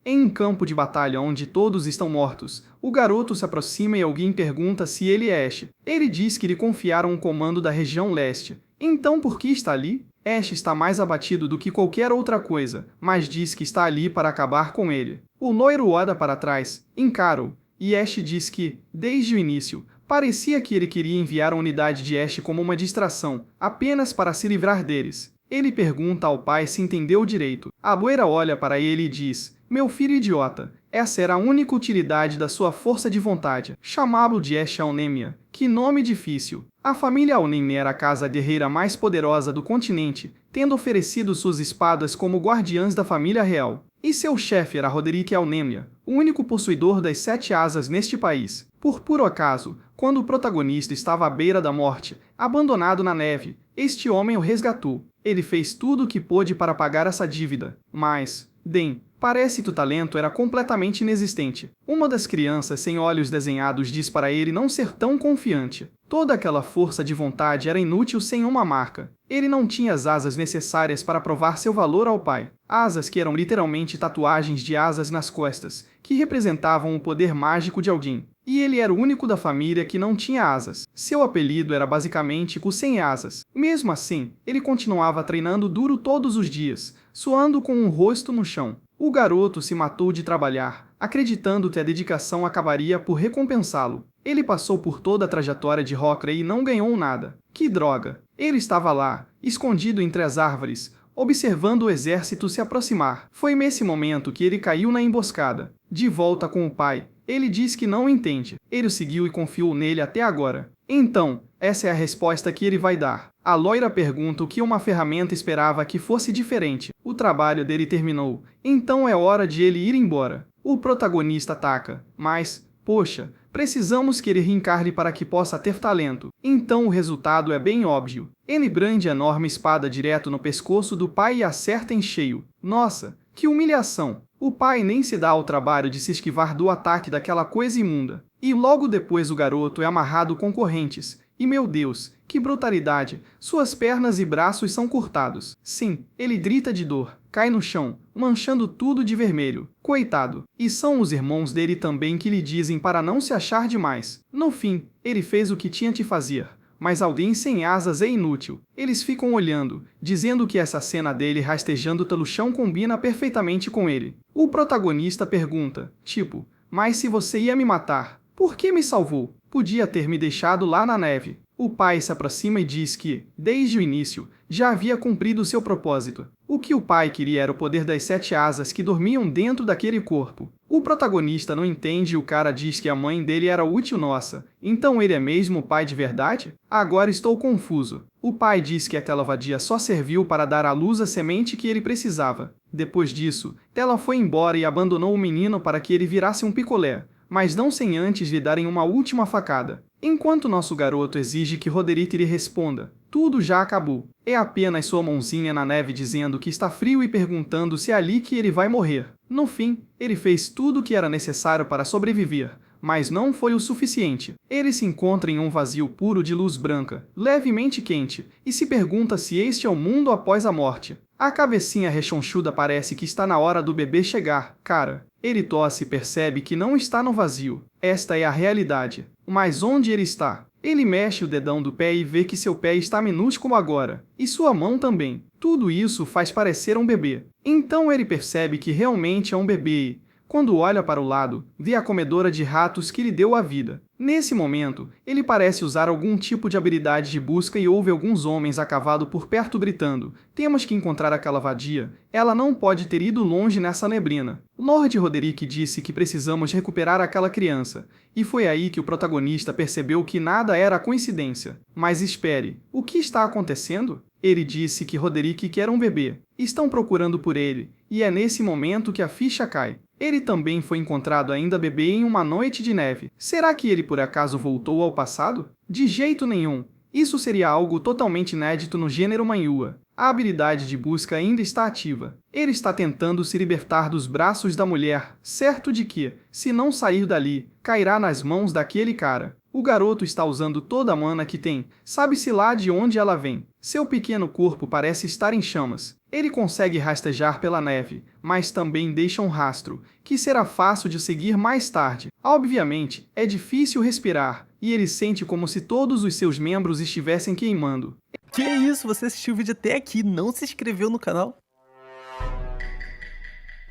Em um campo de batalha onde todos estão mortos, o garoto se aproxima e alguém pergunta se ele é Ash. Ele diz que lhe confiaram o comando da região leste. Então por que está ali? Ash está mais abatido do que qualquer outra coisa, mas diz que está ali para acabar com ele. O loiro olha para trás, encara-o, e Ash diz que, desde o início, parecia que ele queria enviar a unidade de Ash como uma distração, apenas para se livrar deles. Ele pergunta ao pai se entendeu direito. A loira olha para ele e diz: "Meu filho idiota, essa era a única utilidade da sua força de vontade. Chamá-lo de Ash Alnemia. Que nome difícil." A família Alnemia era a casa guerreira mais poderosa do continente, tendo oferecido suas espadas como guardiãs da família real. E seu chefe era Roderick Alnemia, o único possuidor das 7 asas neste país. Por puro acaso, quando o protagonista estava à beira da morte, abandonado na neve, este homem o resgatou. Ele fez tudo o que pôde para pagar essa dívida, mas, Dan, parece que o talento era completamente inexistente. Uma das crianças sem olhos desenhados diz para ele não ser tão confiante. Toda aquela força de vontade era inútil sem uma marca. Ele não tinha as asas necessárias para provar seu valor ao pai. Asas que eram literalmente tatuagens de asas nas costas, que representavam o poder mágico de alguém. E ele era o único da família que não tinha asas. Seu apelido era basicamente o sem asas. Mesmo assim, ele continuava treinando duro todos os dias, suando com o rosto no chão. O garoto se matou de trabalhar, acreditando que a dedicação acabaria por recompensá-lo. Ele passou por toda a trajetória de Hockley e não ganhou nada. Que droga! Ele estava lá, escondido entre as árvores, observando o exército se aproximar. Foi nesse momento que ele caiu na emboscada. De volta com o pai, ele diz que não entende. Ele o seguiu e confiou nele até agora. Então, essa é a resposta que ele vai dar. A loira pergunta o que uma ferramenta esperava que fosse diferente. O trabalho dele terminou, então é hora de ele ir embora. O protagonista ataca, mas, poxa, precisamos que ele reencarne para que possa ter talento. Então o resultado é bem óbvio. Ele brande a enorme espada direto no pescoço do pai e acerta em cheio. Nossa, que humilhação! O pai nem se dá ao trabalho de se esquivar do ataque daquela coisa imunda. E logo depois o garoto é amarrado com correntes. E meu Deus, que brutalidade! Suas pernas e braços são cortados. Sim, ele grita de dor, cai no chão, manchando tudo de vermelho. Coitado! E são os irmãos dele também que lhe dizem para não se achar demais. No fim, ele fez o que tinha que fazer. Mas alguém sem asas é inútil. Eles ficam olhando, dizendo que essa cena dele rastejando pelo chão combina perfeitamente com ele. O protagonista pergunta, tipo, mas se você ia me matar, por que me salvou? Podia ter me deixado lá na neve. O pai se aproxima e diz que, desde o início, já havia cumprido seu propósito. O que o pai queria era o poder das 7 asas que dormiam dentro daquele corpo. O protagonista não entende e o cara diz que a mãe dele era útil nossa. Então ele é mesmo o pai de verdade? Agora estou confuso. O pai diz que aquela vadia só serviu para dar à luz a semente que ele precisava. Depois disso, ela foi embora e abandonou o menino para que ele virasse um picolé, mas não sem antes lhe darem uma última facada. Enquanto nosso garoto exige que Roderick lhe responda, tudo já acabou. É apenas sua mãozinha na neve dizendo que está frio e perguntando se é ali que ele vai morrer. No fim, ele fez tudo o que era necessário para sobreviver, mas não foi o suficiente. Ele se encontra em um vazio puro de luz branca, levemente quente, e se pergunta se este é o mundo após a morte. A cabecinha rechonchuda parece que está na hora do bebê chegar. Cara, ele tosse e percebe que não está no vazio. Esta é a realidade. Mas onde ele está? Ele mexe o dedão do pé e vê que seu pé está minúsculo agora. E sua mão também. Tudo isso faz parecer um bebê. Então ele percebe que realmente é um bebê e, quando olha para o lado, vê a comedora de ratos que lhe deu a vida. Nesse momento, ele parece usar algum tipo de habilidade de busca e ouve alguns homens a cavalo por perto gritando: "Temos que encontrar aquela vadia. Ela não pode ter ido longe nessa neblina." Lord Roderick disse que precisamos recuperar aquela criança. E foi aí que o protagonista percebeu que nada era coincidência. Mas espere, o que está acontecendo? Ele disse que Roderick quer um bebê. Estão procurando por ele, e é nesse momento que a ficha cai. Ele também foi encontrado ainda bebê em uma noite de neve. Será que ele por acaso voltou ao passado? De jeito nenhum. Isso seria algo totalmente inédito no gênero manhua. A habilidade de busca ainda está ativa. Ele está tentando se libertar dos braços da mulher, certo de que, se não sair dali, cairá nas mãos daquele cara. O garoto está usando toda a mana que tem, sabe-se lá de onde ela vem. Seu pequeno corpo parece estar em chamas. Ele consegue rastejar pela neve, mas também deixa um rastro, que será fácil de seguir mais tarde. Obviamente, é difícil respirar, e ele sente como se todos os seus membros estivessem queimando. Que isso? Você assistiu o vídeo até aqui e não se inscreveu no canal?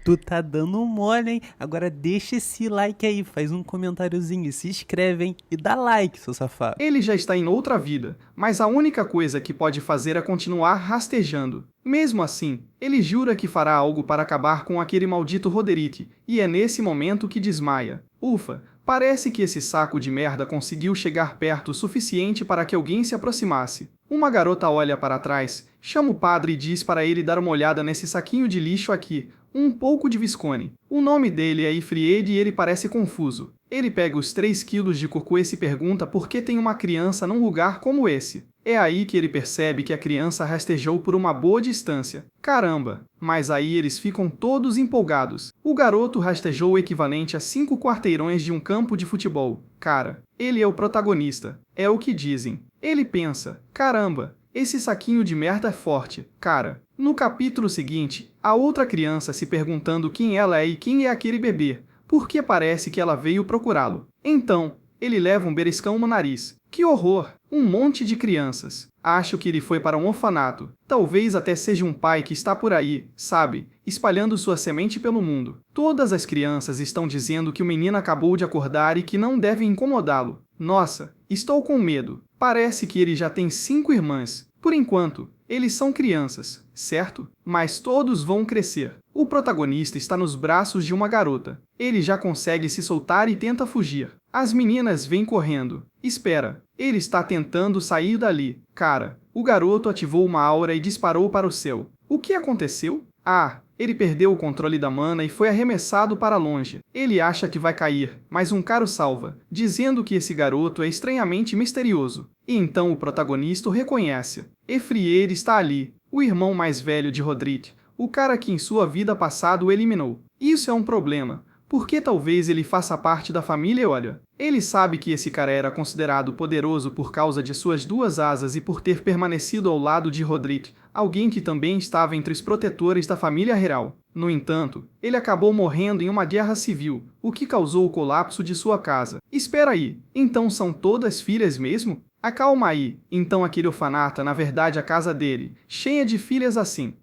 Tu tá dando mole, hein? Agora deixa esse like aí, faz um comentáriozinho, se inscreve, hein? E dá like, seu safado. Ele já está em outra vida, mas a única coisa que pode fazer é continuar rastejando. Mesmo assim, ele jura que fará algo para acabar com aquele maldito Roderick, e é nesse momento que desmaia. Ufa, parece que esse saco de merda conseguiu chegar perto o suficiente para que alguém se aproximasse. Uma garota olha para trás, chama o padre e diz para ele dar uma olhada nesse saquinho de lixo aqui, um pouco de Viscone. O nome dele é Ifried e ele parece confuso. Ele pega os 3 quilos de cocô e se pergunta por que tem uma criança num lugar como esse. É aí que ele percebe que a criança rastejou por uma boa distância. Caramba! Mas aí eles ficam todos empolgados. O garoto rastejou o equivalente a 5 quarteirões de um campo de futebol. Cara, ele é o protagonista. É o que dizem. Ele pensa, caramba, esse saquinho de merda é forte. Cara, no capítulo seguinte, a outra criança se perguntando quem ela é e quem é aquele bebê, porque parece que ela veio procurá-lo. Então, ele leva um beliscão no nariz. Que horror! Um monte de crianças. Acho que ele foi para um orfanato. Talvez até seja um pai que está por aí, sabe, espalhando sua semente pelo mundo. Todas as crianças estão dizendo que o menino acabou de acordar e que não devem incomodá-lo. Nossa, estou com medo. Parece que ele já tem 5 irmãs. Por enquanto, eles são crianças, certo? Mas todos vão crescer. O protagonista está nos braços de uma garota. Ele já consegue se soltar e tenta fugir. As meninas vêm correndo. Espera, ele está tentando sair dali. Cara, o garoto ativou uma aura e disparou para o céu. O que aconteceu? Ah, ele perdeu o controle da mana e foi arremessado para longe. Ele acha que vai cair, mas um cara o salva, dizendo que esse garoto é estranhamente misterioso. E então o protagonista o reconhece. Efrier está ali, o irmão mais velho de Roderick, o cara que em sua vida passada o eliminou. Isso é um problema, porque talvez ele faça parte da família e olha. Ele sabe que esse cara era considerado poderoso por causa de suas 2 asas e por ter permanecido ao lado de Roderick, alguém que também estava entre os protetores da família real. No entanto, ele acabou morrendo em uma guerra civil, o que causou o colapso de sua casa. Espera aí, então são todas filhas mesmo? Acalma aí, então aquele orfanato é na verdade a casa dele, cheia de filhas assim.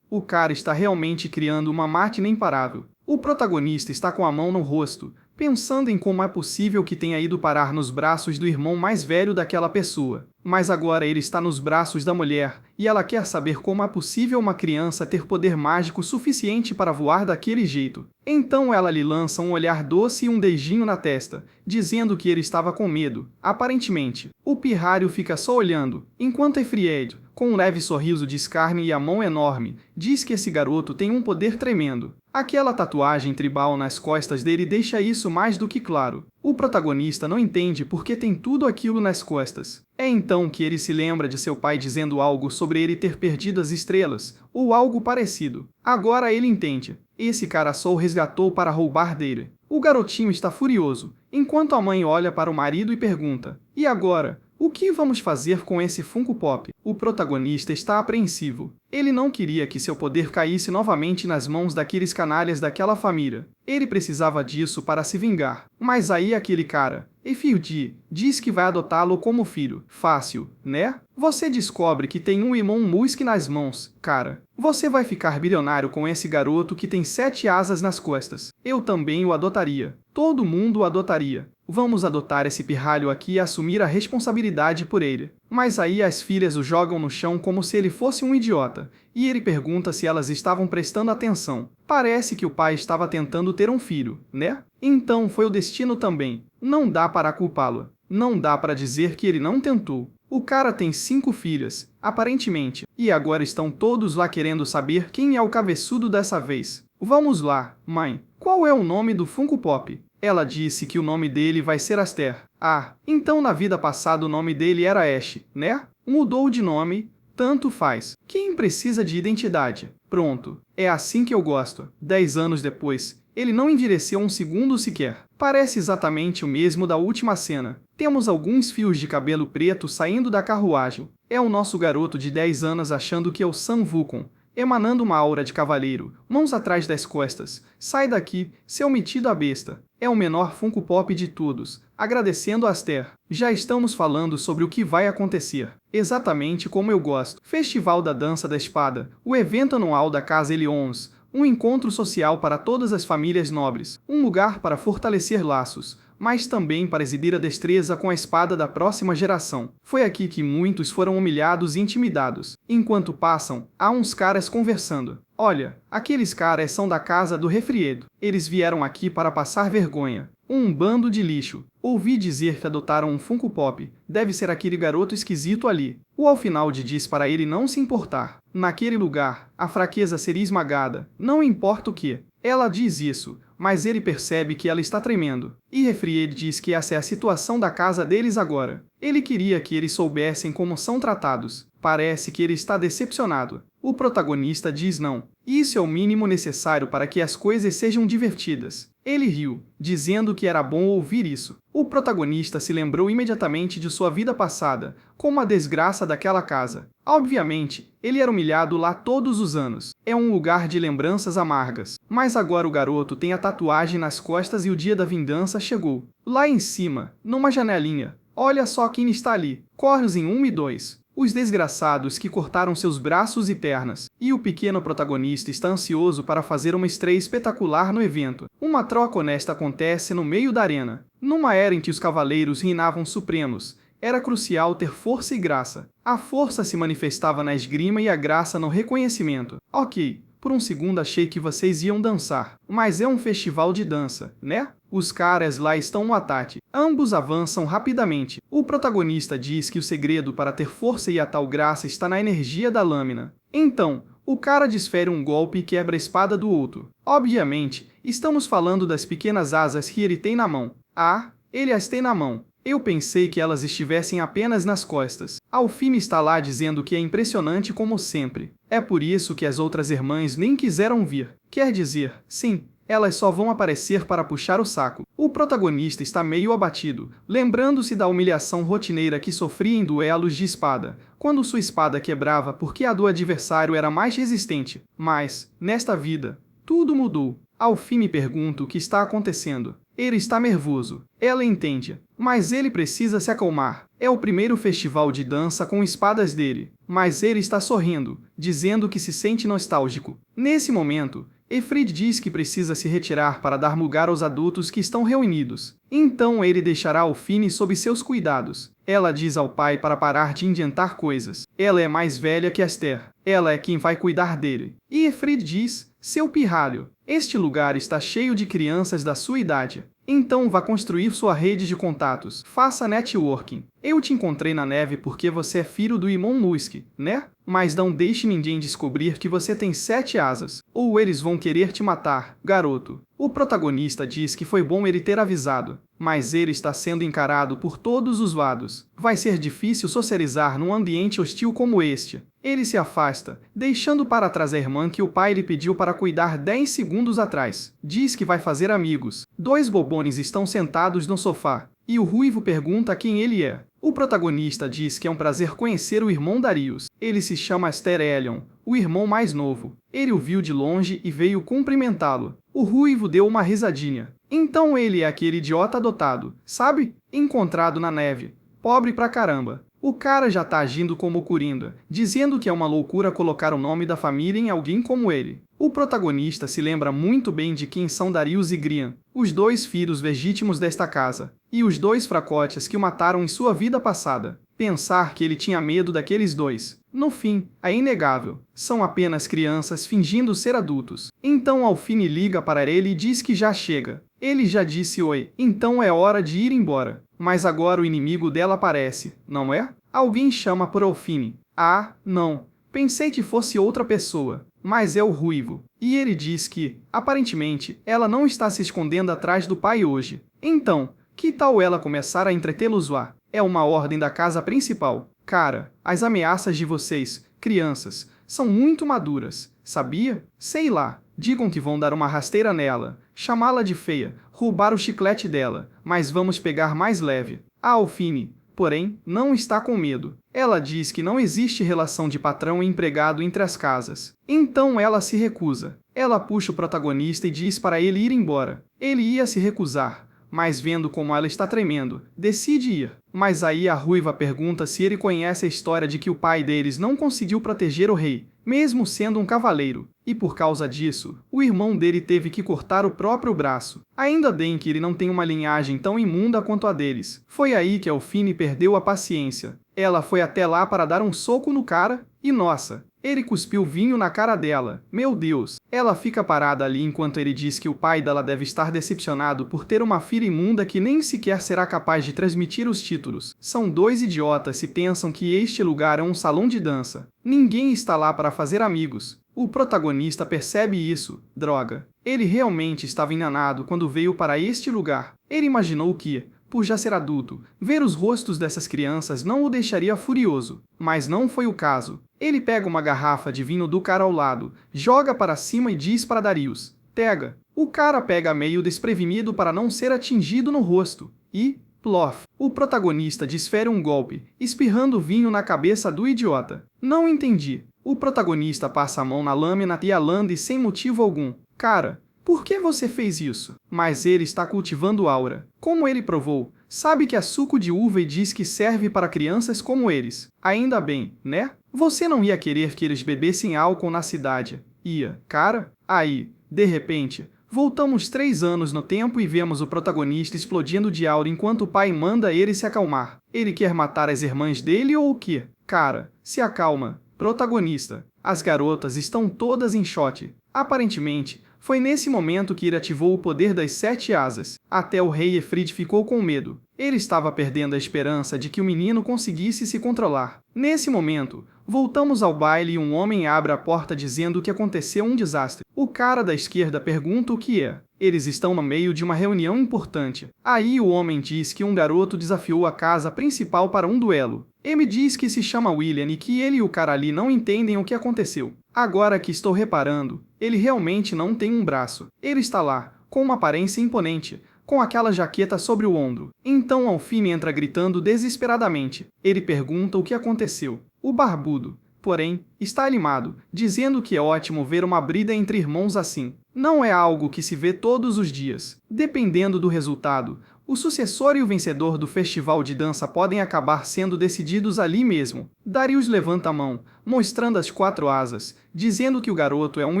O cara está realmente criando uma máquina imparável. O protagonista está com a mão no rosto, pensando em como é possível que tenha ido parar nos braços do irmão mais velho daquela pessoa. Mas agora ele está nos braços da mulher, e ela quer saber como é possível uma criança ter poder mágico suficiente para voar daquele jeito. Então ela lhe lança um olhar doce e um beijinho na testa, dizendo que ele estava com medo. Aparentemente, o pirralho fica só olhando, enquanto Efried, com um leve sorriso de escárnio e a mão enorme, diz que esse garoto tem um poder tremendo. Aquela tatuagem tribal nas costas dele deixa isso mais do que claro. O protagonista não entende porque tem tudo aquilo nas costas. É então que ele se lembra de seu pai dizendo algo sobre ele ter perdido as estrelas, ou algo parecido. Agora ele entende. Esse cara só o resgatou para roubar dele. O garotinho está furioso, enquanto a mãe olha para o marido e pergunta: e agora? O que vamos fazer com esse Funko Pop? O protagonista está apreensivo. Ele não queria que seu poder caísse novamente nas mãos daqueles canalhas daquela família. Ele precisava disso para se vingar. Mas aí aquele cara, Efried, diz que vai adotá-lo como filho. Fácil, né? Você descobre que tem um Elon Musk nas mãos. Cara, você vai ficar bilionário com esse garoto que tem 7 asas nas costas. Eu também o adotaria. Todo mundo o adotaria. Vamos adotar esse pirralho aqui e assumir a responsabilidade por ele. Mas aí as filhas o jogam no chão como se ele fosse um idiota, e ele pergunta se elas estavam prestando atenção. Parece que o pai estava tentando ter um filho, né? Então foi o destino também. Não dá para culpá-lo. Não dá para dizer que ele não tentou. O cara tem 5 filhas, aparentemente, e agora estão todos lá querendo saber quem é o cabeçudo dessa vez. Vamos lá, mãe. Qual é o nome do Funko Pop? Ela disse que o nome dele vai ser Aster. Ah, então na vida passada o nome dele era Ash, né? Mudou de nome, tanto faz. Quem precisa de identidade? Pronto, é assim que eu gosto. 10 anos depois, Ele não envelheceu um segundo sequer. Parece exatamente o mesmo da última cena. Temos alguns fios de cabelo preto saindo da carruagem. É o nosso garoto de 10 anos achando que é o Sam Vulcan, emanando uma aura de cavaleiro, mãos atrás das costas. Sai daqui, seu metido a besta. É o menor Funko Pop de todos, agradecendo a Aster. Já estamos falando sobre o que vai acontecer. Exatamente como eu gosto. Festival da Dança da Espada, o evento anual da Casa Elions, um encontro social para todas as famílias nobres, um lugar para fortalecer laços, mas também para exibir a destreza com a espada da próxima geração. Foi aqui que muitos foram humilhados e intimidados. Enquanto passam, há uns caras conversando. Olha, aqueles caras são da casa do Refriedo. Eles vieram aqui para passar vergonha. Um bando de lixo. Ouvi dizer que adotaram um Funko Pop. Deve ser aquele garoto esquisito ali. O Alfinaldi diz para ele não se importar. Naquele lugar, a fraqueza seria esmagada. Não importa o que. Ela diz isso, mas ele percebe que ela está tremendo. E Refried diz que essa é a situação da casa deles agora. Ele queria que eles soubessem como são tratados. Parece que ele está decepcionado. O protagonista diz não. Isso é o mínimo necessário para que as coisas sejam divertidas. Ele riu, dizendo que era bom ouvir isso. O protagonista se lembrou imediatamente de sua vida passada, como a desgraça daquela casa. Obviamente, ele era humilhado lá todos os anos. É um lugar de lembranças amargas. Mas agora o garoto tem a tatuagem nas costas e o dia da vingança chegou. Lá em cima, numa janelinha. Olha só quem está ali. Corres em 1 e 2. Os desgraçados que cortaram seus braços e pernas. E o pequeno protagonista está ansioso para fazer uma estreia espetacular no evento. Uma troca honesta acontece no meio da arena. Numa era em que os cavaleiros reinavam supremos, era crucial ter força e graça. A força se manifestava na esgrima e a graça no reconhecimento. Ok, por um segundo achei que vocês iam dançar. Mas é um festival de dança, né? Os caras lá estão no ataque. Ambos avançam rapidamente. O protagonista diz que o segredo para ter força e a tal graça está na energia da lâmina. Então, o cara desfere um golpe e quebra a espada do outro. Obviamente, estamos falando das pequenas asas que ele tem na mão. Ah, ele as tem na mão. Eu pensei que elas estivessem apenas nas costas. Alfine está lá dizendo que é impressionante como sempre. É por isso que as outras irmãs nem quiseram vir. Quer dizer, sim, elas só vão aparecer para puxar o saco. O protagonista está meio abatido, lembrando-se da humilhação rotineira que sofria em duelos de espada, quando sua espada quebrava porque a do adversário era mais resistente. Mas, nesta vida, tudo mudou. Alfine pergunta o que está acontecendo. Ele está nervoso. Ela entende. Mas ele precisa se acalmar. É o primeiro festival de dança com espadas dele. Mas ele está sorrindo, dizendo que se sente nostálgico. Nesse momento, Efrid diz que precisa se retirar para dar lugar aos adultos que estão reunidos. Então ele deixará Alfine sob seus cuidados. Ela diz ao pai para parar de inventar coisas. Ela é mais velha que Aster. Ela é quem vai cuidar dele. E Efrid diz, seu pirralho, este lugar está cheio de crianças da sua idade. Então vá construir sua rede de contatos. Faça networking. Eu te encontrei na neve porque você é filho do irmão Nusk, né? Mas não deixe ninguém descobrir que você tem 7 asas, ou eles vão querer te matar, garoto. O protagonista diz que foi bom ele ter avisado, mas ele está sendo encarado por todos os lados. Vai ser difícil socializar num ambiente hostil como este. Ele se afasta, deixando para trás a irmã que o pai lhe pediu para cuidar 10 segundos atrás. Diz que vai fazer amigos. 2 bobones estão sentados no sofá, e o ruivo pergunta quem ele é. O protagonista diz que é um prazer conhecer o irmão Darius. Ele se chama Aster Elion, o irmão mais novo. Ele o viu de longe e veio cumprimentá-lo. O ruivo deu uma risadinha. Então ele é aquele idiota adotado, sabe? Encontrado na neve. Pobre pra caramba. O cara já tá agindo como Corinda, dizendo que é uma loucura colocar o nome da família em alguém como ele. O protagonista se lembra muito bem de quem são Darius e Grian, os 2 filhos legítimos desta casa, e os 2 fracotes que o mataram em sua vida passada. Pensar que ele tinha medo daqueles 2. No fim, é inegável. São apenas crianças fingindo ser adultos. Então Alfine liga para ele e diz que já chega. Ele já disse oi, então é hora de ir embora. Mas agora o inimigo dela aparece, não é? Alguém chama por Alfine. Ah, não. Pensei que fosse outra pessoa. Mas é o ruivo. E ele diz que, aparentemente, ela não está se escondendo atrás do pai hoje. Então, que tal ela começar a entretê-los lá? É uma ordem da casa principal. Cara, as ameaças de vocês, crianças, são muito maduras. sabia? Sei lá. Digam que vão dar uma rasteira nela, chamá-la de feia, roubar o chiclete dela, mas vamos pegar mais leve. A Alphine, porém, não está com medo. Ela diz que não existe relação de patrão e empregado entre as casas. Então ela se recusa. Ela puxa o protagonista e diz para ele ir embora. Ele ia se recusar, mas vendo como ela está tremendo, decide ir. Mas aí a ruiva pergunta se ele conhece a história de que o pai deles não conseguiu proteger o rei, mesmo sendo um cavaleiro, e por causa disso, o irmão dele teve que cortar o próprio braço. Ainda bem que ele não tem uma linhagem tão imunda quanto a deles. Foi aí que Alphine perdeu a paciência. Ela foi até lá para dar um soco no cara, e nossa, ele cuspiu vinho na cara dela. Meu Deus! Ela fica parada ali enquanto ele diz que o pai dela deve estar decepcionado por ter uma filha imunda que nem sequer será capaz de transmitir os títulos. São dois idiotas se pensam que este lugar é um salão de dança. Ninguém está lá para fazer amigos. O protagonista percebe isso. Droga. Ele realmente estava enganado quando veio para este lugar. Ele imaginou que, por já ser adulto, ver os rostos dessas crianças não o deixaria furioso. Mas não foi o caso. Ele pega uma garrafa de vinho do cara ao lado, joga para cima e diz para Darius: pega. O cara pega meio desprevenido para não ser atingido no rosto. E, plof, o protagonista desfere um golpe, espirrando vinho na cabeça do idiota. Não entendi. O protagonista passa a mão na lâmina e a lambe sem motivo algum. Cara, por que você fez isso? Mas ele está cultivando aura. Como ele provou, sabe que é suco de uva e diz que serve para crianças como eles. Ainda bem, né? Você não ia querer que eles bebessem álcool na cidade. Ia, cara? Aí, de repente, voltamos 3 anos no tempo e vemos o protagonista explodindo de aura enquanto o pai manda ele se acalmar. Ele quer matar as irmãs dele ou o quê? Cara, se acalma. Protagonista. As garotas estão todas em choque. Aparentemente, foi nesse momento que ele ativou o poder das 7 asas. Até o rei Efrid ficou com medo. Ele estava perdendo a esperança de que o menino conseguisse se controlar. Nesse momento, voltamos ao baile e um homem abre a porta dizendo que aconteceu um desastre. O cara da esquerda pergunta o que é. Eles estão no meio de uma reunião importante. Aí o homem diz que um garoto desafiou a casa principal para um duelo. Ele diz que se chama William e que ele e o cara ali não entendem o que aconteceu. Agora que estou reparando, ele realmente não tem um braço. Ele está lá, com uma aparência imponente, com aquela jaqueta sobre o ombro. Então Alphine entra gritando desesperadamente. Ele pergunta o que aconteceu. O barbudo, porém, está animado, dizendo que é ótimo ver uma briga entre irmãos assim. Não é algo que se vê todos os dias. Dependendo do resultado, o sucessor e o vencedor do festival de dança podem acabar sendo decididos ali mesmo. Darius levanta a mão, mostrando as 4 asas, dizendo que o garoto é um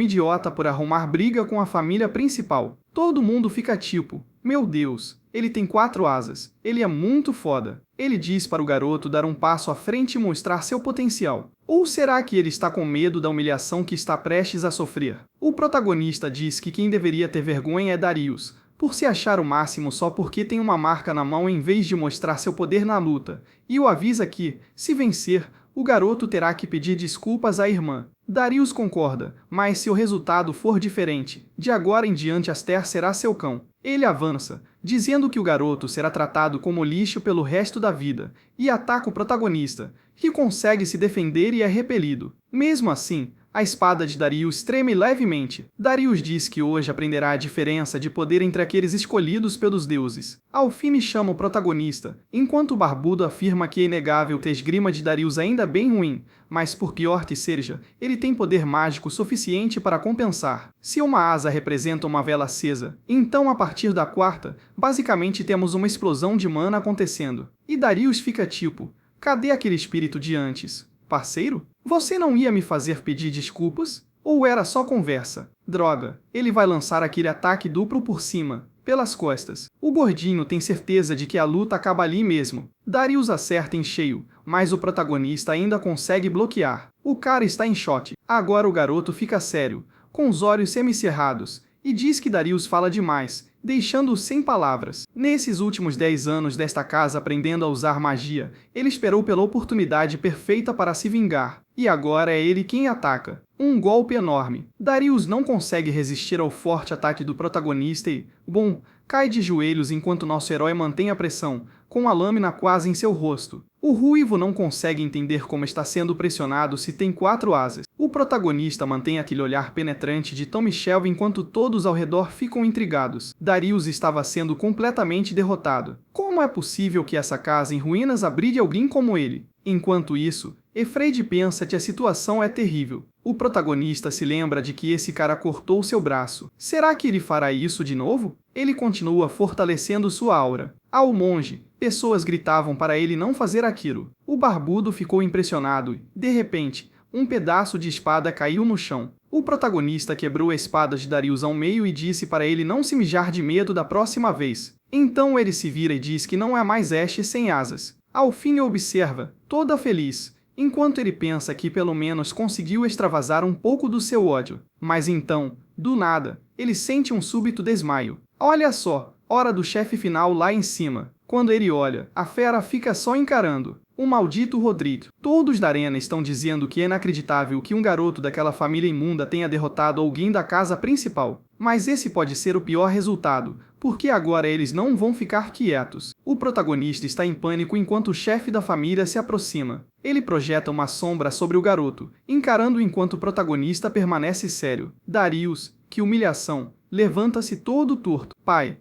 idiota por arrumar briga com a família principal. Todo mundo fica tipo, meu Deus, ele tem 4 asas, ele é muito foda. Ele diz para o garoto dar um passo à frente e mostrar seu potencial. Ou será que ele está com medo da humilhação que está prestes a sofrer? O protagonista diz que quem deveria ter vergonha é Darius, por se achar o máximo só porque tem uma marca na mão em vez de mostrar seu poder na luta, e o avisa que, se vencer, o garoto terá que pedir desculpas à irmã. Darius concorda, mas se o resultado for diferente, de agora em diante Aster será seu cão. Ele avança, dizendo que o garoto será tratado como lixo pelo resto da vida, e ataca o protagonista, que consegue se defender e é repelido. Mesmo assim, a espada de Darius treme levemente. Darius diz que hoje aprenderá a diferença de poder entre aqueles escolhidos pelos deuses. Alphine chama o protagonista, enquanto o barbudo afirma que é inegável que a esgrima de Darius ainda é bem ruim, mas por pior que seja, ele tem poder mágico suficiente para compensar. Se uma asa representa uma vela acesa, então a partir da 4ª, basicamente temos uma explosão de mana acontecendo. E Darius fica tipo, cadê aquele espírito de antes? Parceiro? Você não ia me fazer pedir desculpas? Ou era só conversa? Droga, ele vai lançar aquele ataque duplo por cima, pelas costas. O gordinho tem certeza de que a luta acaba ali mesmo. Darius acerta em cheio, mas o protagonista ainda consegue bloquear. O cara está em choque. Agora o garoto fica sério, com os olhos semicerrados, e diz que Darius fala demais, deixando-o sem palavras. Nesses últimos 10 anos desta casa aprendendo a usar magia, ele esperou pela oportunidade perfeita para se vingar. E agora é ele quem ataca. Um golpe enorme. Darius não consegue resistir ao forte ataque do protagonista e, bom, cai de joelhos enquanto nosso herói mantém a pressão, com a lâmina quase em seu rosto. O ruivo não consegue entender como está sendo pressionado se tem 4 asas. O protagonista mantém aquele olhar penetrante de Tom Shelby enquanto todos ao redor ficam intrigados. Darius estava sendo completamente derrotado. Como é possível que essa casa em ruínas abrigue alguém como ele? Enquanto isso, Efraid pensa que a situação é terrível. O protagonista se lembra de que esse cara cortou seu braço. Será que ele fará isso de novo? Ele continua fortalecendo sua aura. Ao monge, pessoas gritavam para ele não fazer aquilo. O barbudo ficou impressionado e, de repente, um pedaço de espada caiu no chão. O protagonista quebrou a espada de Darius ao meio e disse para ele não se mijar de medo da próxima vez. Então ele se vira e diz que não é mais Ashe sem asas. Ao fim observa, toda feliz, enquanto ele pensa que pelo menos conseguiu extravasar um pouco do seu ódio. Mas então, do nada, ele sente um súbito desmaio. Olha só, hora do chefe final lá em cima. Quando ele olha, a fera fica só encarando. O maldito Rodrigo. Todos da arena estão dizendo que é inacreditável que um garoto daquela família imunda tenha derrotado alguém da casa principal. Mas esse pode ser o pior resultado, porque agora eles não vão ficar quietos. O protagonista está em pânico enquanto o chefe da família se aproxima. Ele projeta uma sombra sobre o garoto, encarando enquanto o protagonista permanece sério. Darius, que humilhação, levanta-se todo torto. Pai,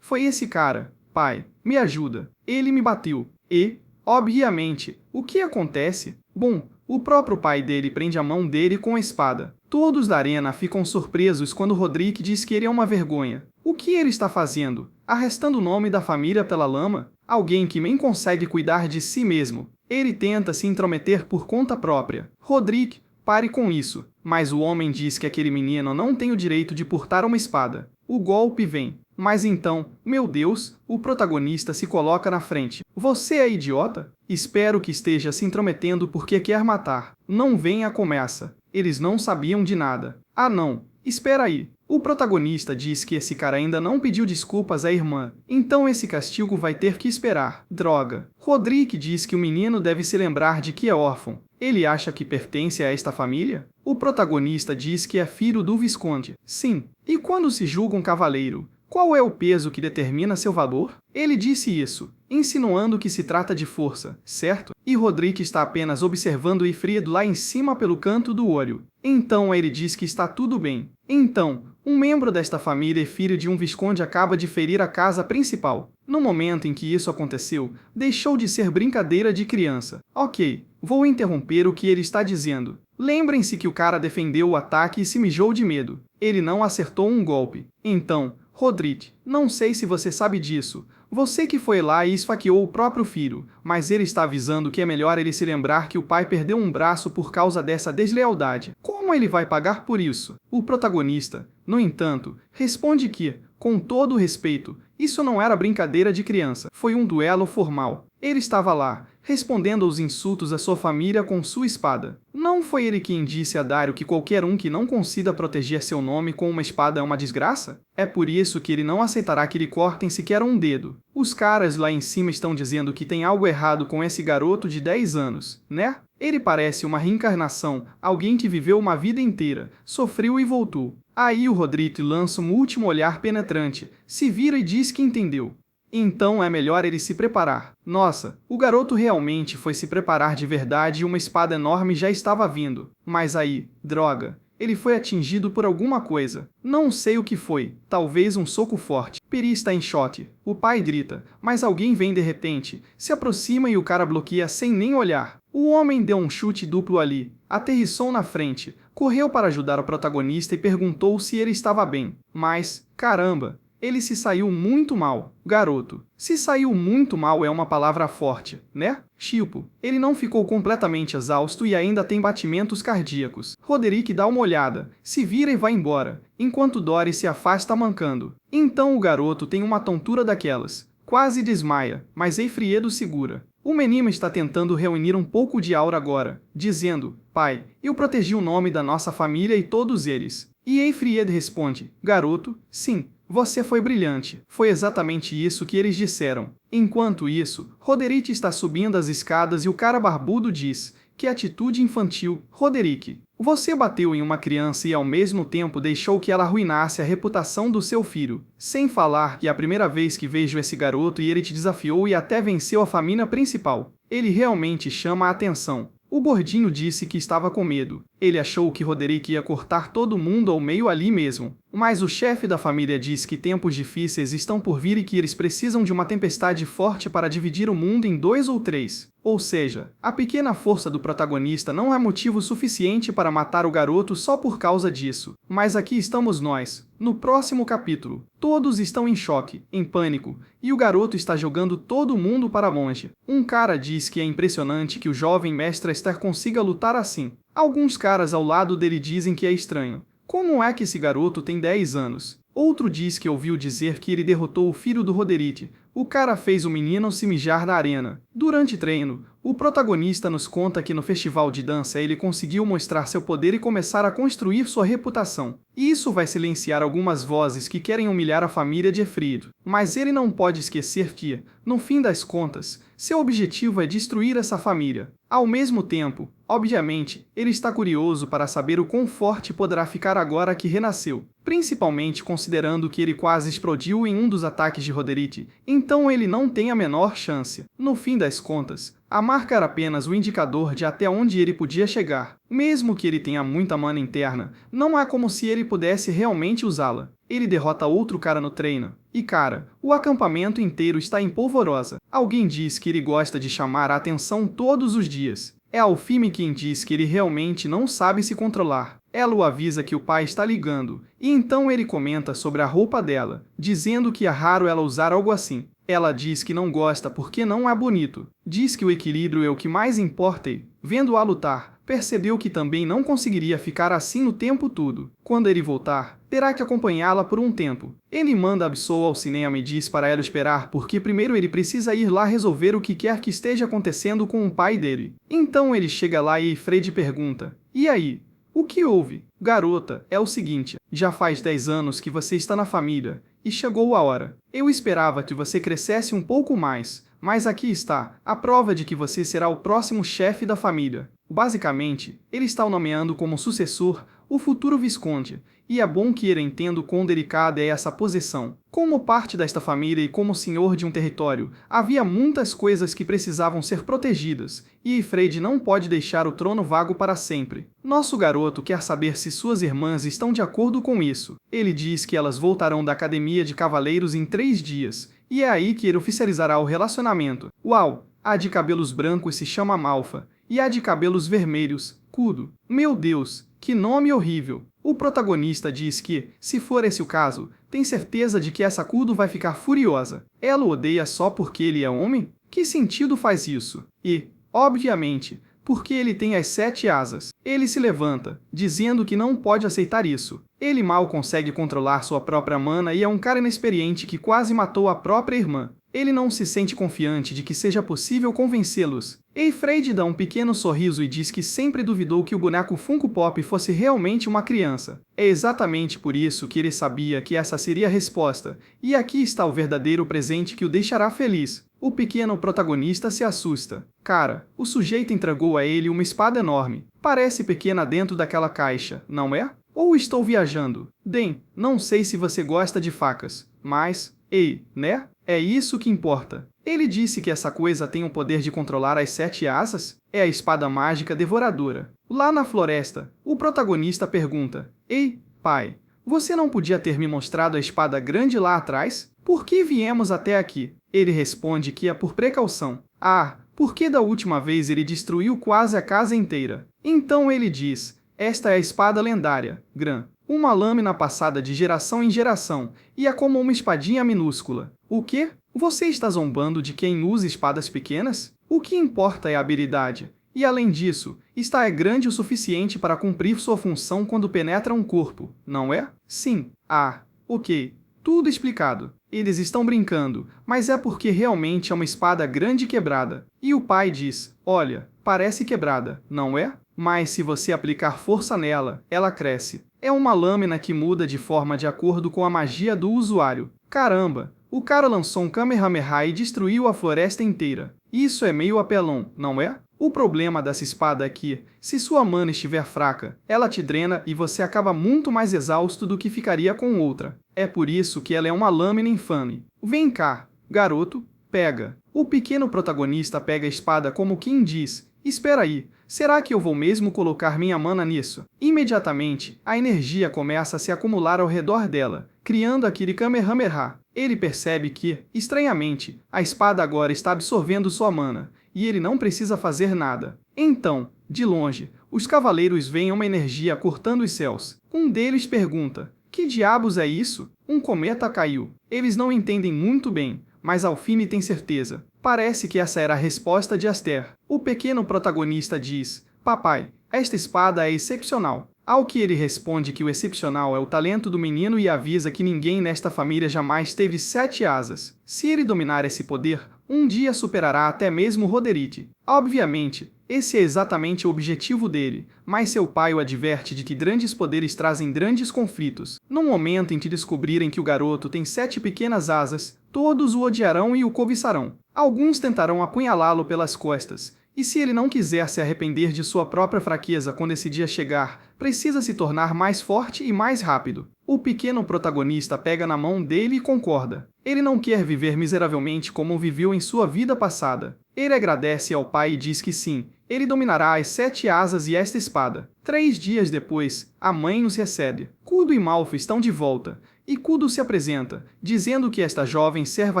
foi esse cara. Pai, me ajuda. Ele me bateu. E, obviamente, o que acontece? Bom, o próprio pai dele prende a mão dele com a espada. Todos da arena ficam surpresos quando Rodrigo diz que ele é uma vergonha. O que ele está fazendo? Arrastando o nome da família pela lama? Alguém que nem consegue cuidar de si mesmo. Ele tenta se intrometer por conta própria. Rodrigo, pare com isso. Mas o homem diz que aquele menino não tem o direito de portar uma espada. O golpe vem. Mas então, meu Deus, o protagonista se coloca na frente. Você é idiota? Espero que esteja se intrometendo porque quer matar. Não venha começa. Eles não sabiam de nada. Ah não, espera aí. O protagonista diz que esse cara ainda não pediu desculpas à irmã. Então esse castigo vai ter que esperar. Droga. Rodrigo diz que o menino deve se lembrar de que é órfão. Ele acha que pertence a esta família? O protagonista diz que é filho do Visconde. Sim. E quando se julga um cavaleiro, qual é o peso que determina seu valor? Ele disse isso, insinuando que se trata de força, certo? E Rodrigo está apenas observando Ifriedo lá em cima pelo canto do olho. Então ele diz que está tudo bem. Então, um membro desta família e filho de um visconde acaba de ferir a casa principal. No momento em que isso aconteceu, deixou de ser brincadeira de criança. Ok, vou interromper o que ele está dizendo. Lembrem-se que o cara defendeu o ataque e se mijou de medo. Ele não acertou um golpe. Então, Rodrigo, não sei se você sabe disso. Você que foi lá e esfaqueou o próprio filho, mas ele está avisando que é melhor ele se lembrar que o pai perdeu um braço por causa dessa deslealdade. Como ele vai pagar por isso? O protagonista, no entanto, responde que, com todo o respeito, isso não era brincadeira de criança, foi um duelo formal. Ele estava lá, respondendo aos insultos à sua família com sua espada. Não foi ele quem disse a Dario que qualquer um que não consiga proteger seu nome com uma espada é uma desgraça? É por isso que ele não aceitará que lhe cortem sequer um dedo. Os caras lá em cima estão dizendo que tem algo errado com esse garoto de 10 anos, né? Ele parece uma reencarnação, alguém que viveu uma vida inteira, sofreu e voltou. Aí o Rodrigo lança um último olhar penetrante, se vira e diz que entendeu. Então é melhor ele se preparar. Nossa, o garoto realmente foi se preparar de verdade e uma espada enorme já estava vindo. Mas aí, droga, ele foi atingido por alguma coisa. Não sei o que foi, talvez um soco forte. Peri está em choque. O pai grita, mas alguém vem de repente, se aproxima e o cara bloqueia sem nem olhar. O homem deu um chute duplo ali, aterrissou na frente, correu para ajudar o protagonista e perguntou se ele estava bem. Mas, caramba, ele se saiu muito mal. Garoto, se saiu muito mal é uma palavra forte, né? Tipo, ele não ficou completamente exausto e ainda tem batimentos cardíacos. Roderick dá uma olhada, se vira e vai embora, enquanto Dory se afasta mancando. Então o garoto tem uma tontura daquelas. Quase desmaia, mas Eifriedo segura. O menino está tentando reunir um pouco de aura agora, dizendo, pai, eu protegi o nome da nossa família e todos eles. E Eifriedo responde, garoto, sim. Você foi brilhante. Foi exatamente isso que eles disseram. Enquanto isso, Roderick está subindo as escadas e o cara barbudo diz, que atitude infantil. Roderick, você bateu em uma criança e ao mesmo tempo deixou que ela arruinasse a reputação do seu filho. Sem falar que é a primeira vez que vejo esse garoto e ele te desafiou e até venceu a família principal. Ele realmente chama a atenção. O gordinho disse que estava com medo. Ele achou que Roderick ia cortar todo mundo ao meio ali mesmo. Mas o chefe da família diz que tempos difíceis estão por vir e que eles precisam de uma tempestade forte para dividir o mundo em 2 ou 3. Ou seja, a pequena força do protagonista não é motivo suficiente para matar o garoto só por causa disso. Mas aqui estamos nós, no próximo capítulo. Todos estão em choque, em pânico, e o garoto está jogando todo mundo para longe. Um cara diz que é impressionante que o jovem mestre Esther consiga lutar assim. Alguns caras ao lado dele dizem que é estranho. Como é que esse garoto tem 10 anos? Outro diz que ouviu dizer que ele derrotou o filho do Roderick. O cara fez o menino se mijar na arena. Durante treino, o protagonista nos conta que no festival de dança ele conseguiu mostrar seu poder e começar a construir sua reputação. E isso vai silenciar algumas vozes que querem humilhar a família de Efrid. Mas ele não pode esquecer que, no fim das contas, seu objetivo é destruir essa família. Ao mesmo tempo, obviamente, ele está curioso para saber o quão forte poderá ficar agora que renasceu, principalmente considerando que ele quase explodiu em um dos ataques de Roderick, então ele não tem a menor chance. No fim das contas, a marca era apenas o indicador de até onde ele podia chegar. Mesmo que ele tenha muita mana interna, não é como se ele pudesse realmente usá-la. Ele derrota outro cara no treino. E cara, o acampamento inteiro está em polvorosa. Alguém diz que ele gosta de chamar a atenção todos os dias. É Alfime quem diz que ele realmente não sabe se controlar. Ela o avisa que o pai está ligando, e então ele comenta sobre a roupa dela, dizendo que é raro ela usar algo assim. Ela diz que não gosta porque não é bonito. Diz que o equilíbrio é o que mais importa e, vendo-a lutar, percebeu que também não conseguiria ficar assim no tempo todo. Quando ele voltar, terá que acompanhá-la por um tempo. Ele manda Absol ao cinema e diz para ela esperar porque primeiro ele precisa ir lá resolver o que quer que esteja acontecendo com o pai dele. Então ele chega lá e Fred pergunta: "E aí? O que houve?" "Garota, é o seguinte, já faz 10 anos que você está na família, e chegou a hora. Eu esperava que você crescesse um pouco mais, mas aqui está, a prova de que você será o próximo chefe da família." Basicamente, ele está o nomeando como sucessor, o futuro Visconde, e é bom que ele entenda o quão delicada é essa posição. Como parte desta família e como senhor de um território, havia muitas coisas que precisavam ser protegidas, e Fred não pode deixar o trono vago para sempre. Nosso garoto quer saber se suas irmãs estão de acordo com isso. Ele diz que elas voltarão da academia de cavaleiros em 3 dias, e é aí que ele oficializará o relacionamento. Uau! A de cabelos brancos se chama Malfa, e a de cabelos vermelhos, Kudo. Meu Deus, que nome horrível! O protagonista diz que, se for esse o caso, tem certeza de que essa Kudo vai ficar furiosa. Ela o odeia só porque ele é homem? Que sentido faz isso? E, obviamente, porque ele tem as 7 asas. Ele se levanta, dizendo que não pode aceitar isso. Ele mal consegue controlar sua própria mana e é um cara inexperiente que quase matou a própria irmã. Ele não se sente confiante de que seja possível convencê-los. Fred dá um pequeno sorriso e diz que sempre duvidou que o boneco Funko Pop fosse realmente uma criança. É exatamente por isso que ele sabia que essa seria a resposta, e aqui está o verdadeiro presente que o deixará feliz. O pequeno protagonista se assusta. Cara, o sujeito entregou a ele uma espada enorme. Parece pequena dentro daquela caixa, não é? Ou estou viajando? Den, não sei se você gosta de facas, mas... Ei, né? É isso que importa. Ele disse que essa coisa tem o poder de controlar as 7 asas? É a espada mágica devoradora. Lá na floresta, o protagonista pergunta: "Ei, pai, você não podia ter me mostrado a espada grande lá atrás? Por que viemos até aqui?" Ele responde que é por precaução. Ah, porque da última vez ele destruiu quase a casa inteira. Então ele diz: "Esta é a espada lendária, Gran. Uma lâmina passada de geração em geração, e é como uma espadinha minúscula." "O quê? Você está zombando de quem usa espadas pequenas? O que importa é a habilidade. E além disso, esta é grande o suficiente para cumprir sua função quando penetra um corpo, não é?" "Sim." "Ah, ok. Tudo explicado. Eles estão brincando, mas é porque realmente é uma espada grande e quebrada." E o pai diz: "Olha, parece quebrada, não é? Mas se você aplicar força nela, ela cresce. É uma lâmina que muda de forma de acordo com a magia do usuário." Caramba, o cara lançou um Kamehameha e destruiu a floresta inteira. Isso é meio apelão, não é? O problema dessa espada é que, se sua mana estiver fraca, ela te drena e você acaba muito mais exausto do que ficaria com outra. É por isso que ela é uma lâmina infame. "Vem cá, garoto, pega." O pequeno protagonista pega a espada como quem diz, Espera aí, será que eu vou mesmo colocar minha mana nisso? Imediatamente, a energia começa a se acumular ao redor dela, criando aquele Kamehameha. Ele percebe que, estranhamente, a espada agora está absorvendo sua mana, e ele não precisa fazer nada. Então, de longe, os cavaleiros veem uma energia cortando os céus. Um deles pergunta: que diabos é isso? Um cometa caiu. Eles não entendem muito bem, mas Alfine tem certeza. Parece que essa era a resposta de Aster. O pequeno protagonista diz: papai, esta espada é excepcional. Ao que ele responde que o excepcional é o talento do menino e avisa que ninguém nesta família jamais teve 7 asas. Se ele dominar esse poder, um dia superará até mesmo Roderick. Obviamente, esse é exatamente o objetivo dele, mas seu pai o adverte de que grandes poderes trazem grandes conflitos. No momento em que descobrirem que o garoto tem 7 pequenas asas, todos o odiarão e o cobiçarão. Alguns tentarão apunhalá-lo pelas costas, e se ele não quiser se arrepender de sua própria fraqueza quando esse dia chegar, precisa se tornar mais forte e mais rápido. O pequeno protagonista pega na mão dele e concorda. Ele não quer viver miseravelmente como viveu em sua vida passada. Ele agradece ao pai e diz que sim, ele dominará as 7 asas e esta espada. 3 dias depois, a mãe nos recebe. Kudo e Malfa estão de volta, e Kudo se apresenta, dizendo que esta jovem serva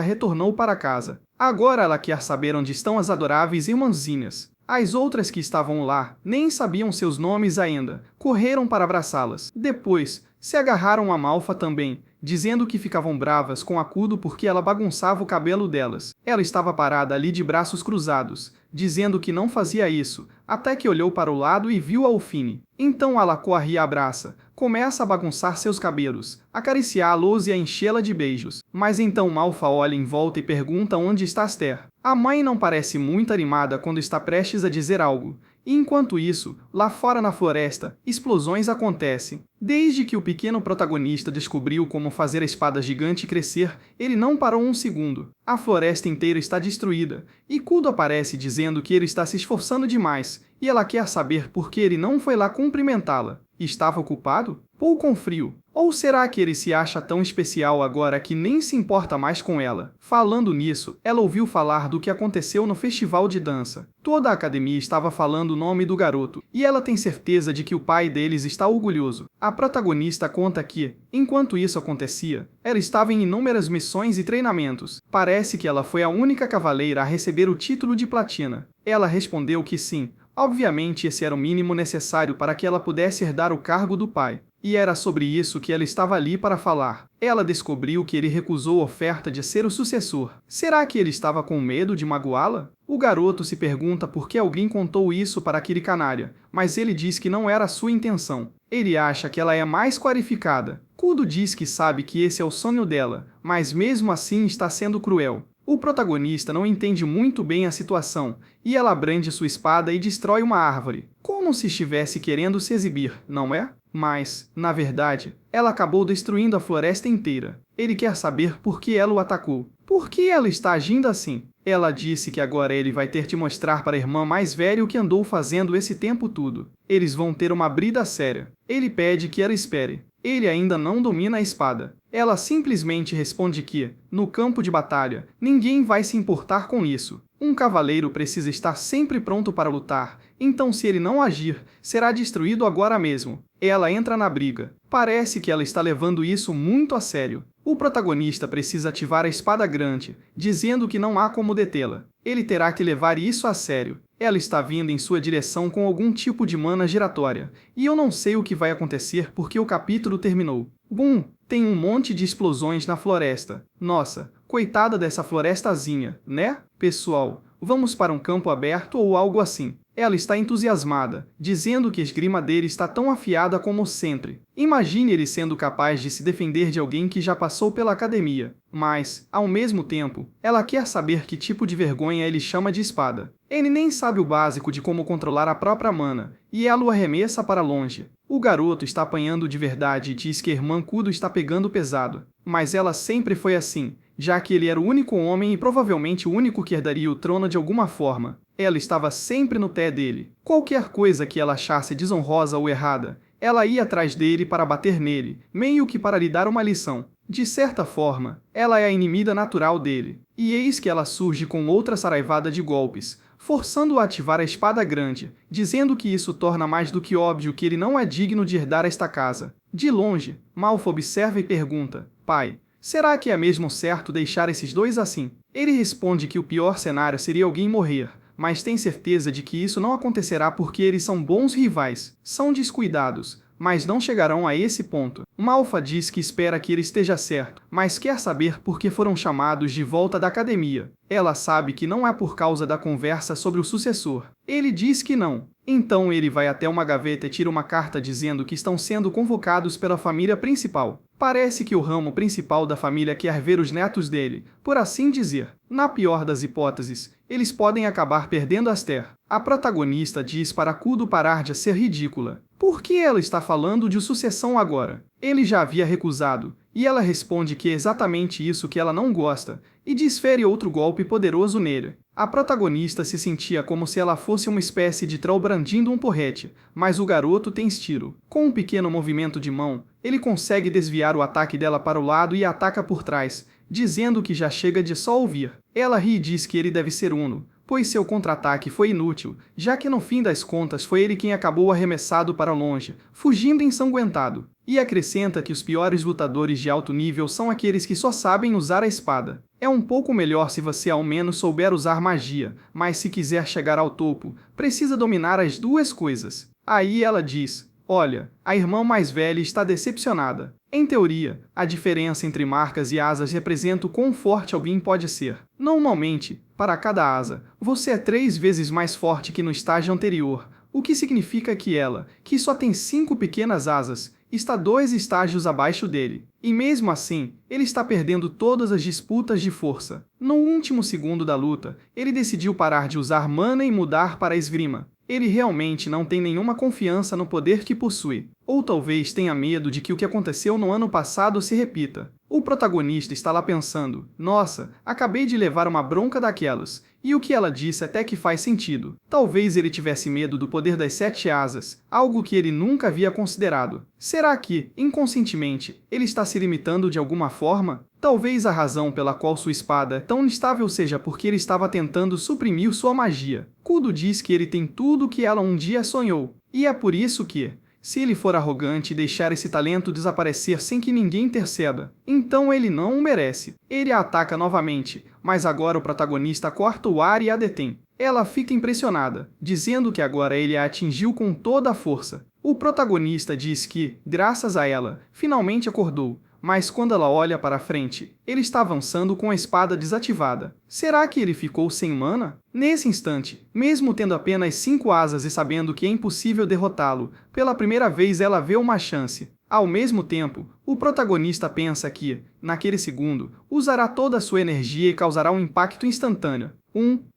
retornou para casa. Agora ela quer saber onde estão as adoráveis irmãzinhas. As outras que estavam lá nem sabiam seus nomes ainda, correram para abraçá-las. Depois, se agarraram a Malfa também, dizendo que ficavam bravas com a Kudo porque ela bagunçava o cabelo delas. Ela estava parada ali de braços cruzados, dizendo que não fazia isso, até que olhou para o lado e viu Alfine. Então ela corre e a abraça, começa a bagunçar seus cabelos, acariciá-los e a enchê-la de beijos. Mas então Malfa olha em volta e pergunta onde está Aster. A mãe não parece muito animada quando está prestes a dizer algo. E enquanto isso, lá fora na floresta, explosões acontecem. Desde que o pequeno protagonista descobriu como fazer a espada gigante crescer, ele não parou um segundo. A floresta inteira está destruída, e Kudo aparece dizendo que ele está se esforçando demais, e ela quer saber por que ele não foi lá cumprimentá-la. Estava ocupado? Ou com frio? Ou será que ele se acha tão especial agora que nem se importa mais com ela? Falando nisso, ela ouviu falar do que aconteceu no festival de dança. Toda a academia estava falando o nome do garoto, e ela tem certeza de que o pai deles está orgulhoso. A protagonista conta que, enquanto isso acontecia, ela estava em inúmeras missões e treinamentos. Parece que ela foi a única cavaleira a receber o título de platina. Ela respondeu que sim. Obviamente esse era o mínimo necessário para que ela pudesse herdar o cargo do pai. E era sobre isso que ela estava ali para falar. Ela descobriu que ele recusou a oferta de ser o sucessor. Será que ele estava com medo de magoá-la? O garoto se pergunta por que alguém contou isso para aquele canalha, mas ele diz que não era sua intenção. Ele acha que ela é mais qualificada. Kudo diz que sabe que esse é o sonho dela, mas mesmo assim está sendo cruel. O protagonista não entende muito bem a situação, e ela brande sua espada e destrói uma árvore, como se estivesse querendo se exibir, não é? Mas, na verdade, ela acabou destruindo a floresta inteira. Ele quer saber por que ela o atacou. Por que ela está agindo assim? Ela disse que agora ele vai ter de mostrar para a irmã mais velha o que andou fazendo esse tempo todo. Eles vão ter uma brida séria. Ele pede que ela espere. Ele ainda não domina a espada. Ela simplesmente responde que, no campo de batalha, ninguém vai se importar com isso. Um cavaleiro precisa estar sempre pronto para lutar, então se ele não agir, será destruído agora mesmo. Ela entra na briga. Parece que ela está levando isso muito a sério. O protagonista precisa ativar a espada grande, dizendo que não há como detê-la. Ele terá que levar isso a sério. Ela está vindo em sua direção com algum tipo de mana giratória, e eu não sei o que vai acontecer porque o capítulo terminou. Bum! Tem um monte de explosões na floresta. Nossa, coitada dessa florestazinha, né? Pessoal, vamos para um campo aberto ou algo assim. Ela está entusiasmada, dizendo que a esgrima dele está tão afiada como sempre. Imagine ele sendo capaz de se defender de alguém que já passou pela academia. Mas, ao mesmo tempo, ela quer saber que tipo de vergonha ele chama de espada. Ele nem sabe o básico de como controlar a própria mana, e ela o arremessa para longe. O garoto está apanhando de verdade e diz que a irmã Kudo está pegando pesado. Mas ela sempre foi assim, já que ele era o único homem e provavelmente o único que herdaria o trono de alguma forma. Ela estava sempre no pé dele. Qualquer coisa que ela achasse desonrosa ou errada, ela ia atrás dele para bater nele, meio que para lhe dar uma lição. De certa forma, ela é a inimiga natural dele. E eis que ela surge com outra saraivada de golpes, forçando-o a ativar a espada grande, dizendo que isso torna mais do que óbvio que ele não é digno de herdar esta casa. De longe, Malfoy observa e pergunta: pai, será que é mesmo certo deixar esses dois assim? Ele responde que o pior cenário seria alguém morrer, mas tem certeza de que isso não acontecerá porque eles são bons rivais, são descuidados, mas não chegarão a esse ponto. Malfoy diz que espera que ele esteja certo, mas quer saber por que foram chamados de volta da academia. Ela sabe que não é por causa da conversa sobre o sucessor. Ele diz que não. Então ele vai até uma gaveta e tira uma carta dizendo que estão sendo convocados pela família principal. Parece que o ramo principal da família quer ver os netos dele, por assim dizer. Na pior das hipóteses, eles podem acabar perdendo Aster. A protagonista diz para Kudo parar de ser ridícula. Por que ela está falando de sucessão agora? Ele já havia recusado, e ela responde que é exatamente isso que ela não gosta, e desfere outro golpe poderoso nele. A protagonista se sentia como se ela fosse uma espécie de troll brandindo um porrete, mas o garoto tem estilo. Com um pequeno movimento de mão, ele consegue desviar o ataque dela para o lado e ataca por trás, dizendo que já chega de só ouvir. Ela ri e diz que ele deve ser Uno, pois seu contra-ataque foi inútil, já que no fim das contas foi ele quem acabou arremessado para longe, fugindo ensanguentado. E acrescenta que os piores lutadores de alto nível são aqueles que só sabem usar a espada. É um pouco melhor se você ao menos souber usar magia, mas se quiser chegar ao topo, precisa dominar as duas coisas. Aí ela diz: olha, a irmã mais velha está decepcionada. Em teoria, a diferença entre marcas e asas representa o quão forte alguém pode ser. Normalmente, para cada asa, você é 3 vezes mais forte que no estágio anterior, o que significa que ela, que só tem 5 pequenas asas, está 2 estágios abaixo dele. E mesmo assim, ele está perdendo todas as disputas de força. No último segundo da luta, ele decidiu parar de usar mana e mudar para a esgrima. Ele realmente não tem nenhuma confiança no poder que possui. Ou talvez tenha medo de que o que aconteceu no ano passado se repita. O protagonista está lá pensando: nossa, acabei de levar uma bronca daquelas. E o que ela disse até que faz sentido. Talvez ele tivesse medo do poder das 7 asas, algo que ele nunca havia considerado. Será que, inconscientemente, ele está se limitando de alguma forma? Talvez a razão pela qual sua espada é tão instável seja porque ele estava tentando suprimir sua magia. Kudo diz que ele tem tudo o que ela um dia sonhou. E é por isso que, se ele for arrogante e deixar esse talento desaparecer sem que ninguém interceda, então ele não o merece. Ele a ataca novamente, mas agora o protagonista corta o ar e a detém. Ela fica impressionada, dizendo que agora ele a atingiu com toda a força. O protagonista diz que, graças a ela, finalmente acordou, mas quando ela olha para frente, ele está avançando com a espada desativada. Será que ele ficou sem mana? Nesse instante, mesmo tendo apenas 5 asas e sabendo que é impossível derrotá-lo, pela primeira vez ela vê uma chance. Ao mesmo tempo, o protagonista pensa que, naquele segundo, usará toda a sua energia e causará um impacto instantâneo.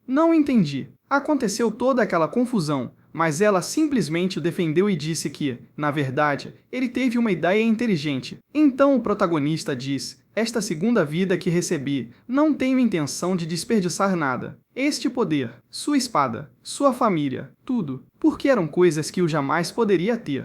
Não entendi. Aconteceu toda aquela confusão, mas ela simplesmente o defendeu e disse que, na verdade, ele teve uma ideia inteligente. Então o protagonista diz: esta segunda vida que recebi, não tenho intenção de desperdiçar nada. Este poder, sua espada, sua família, tudo, porque eram coisas que eu jamais poderia ter.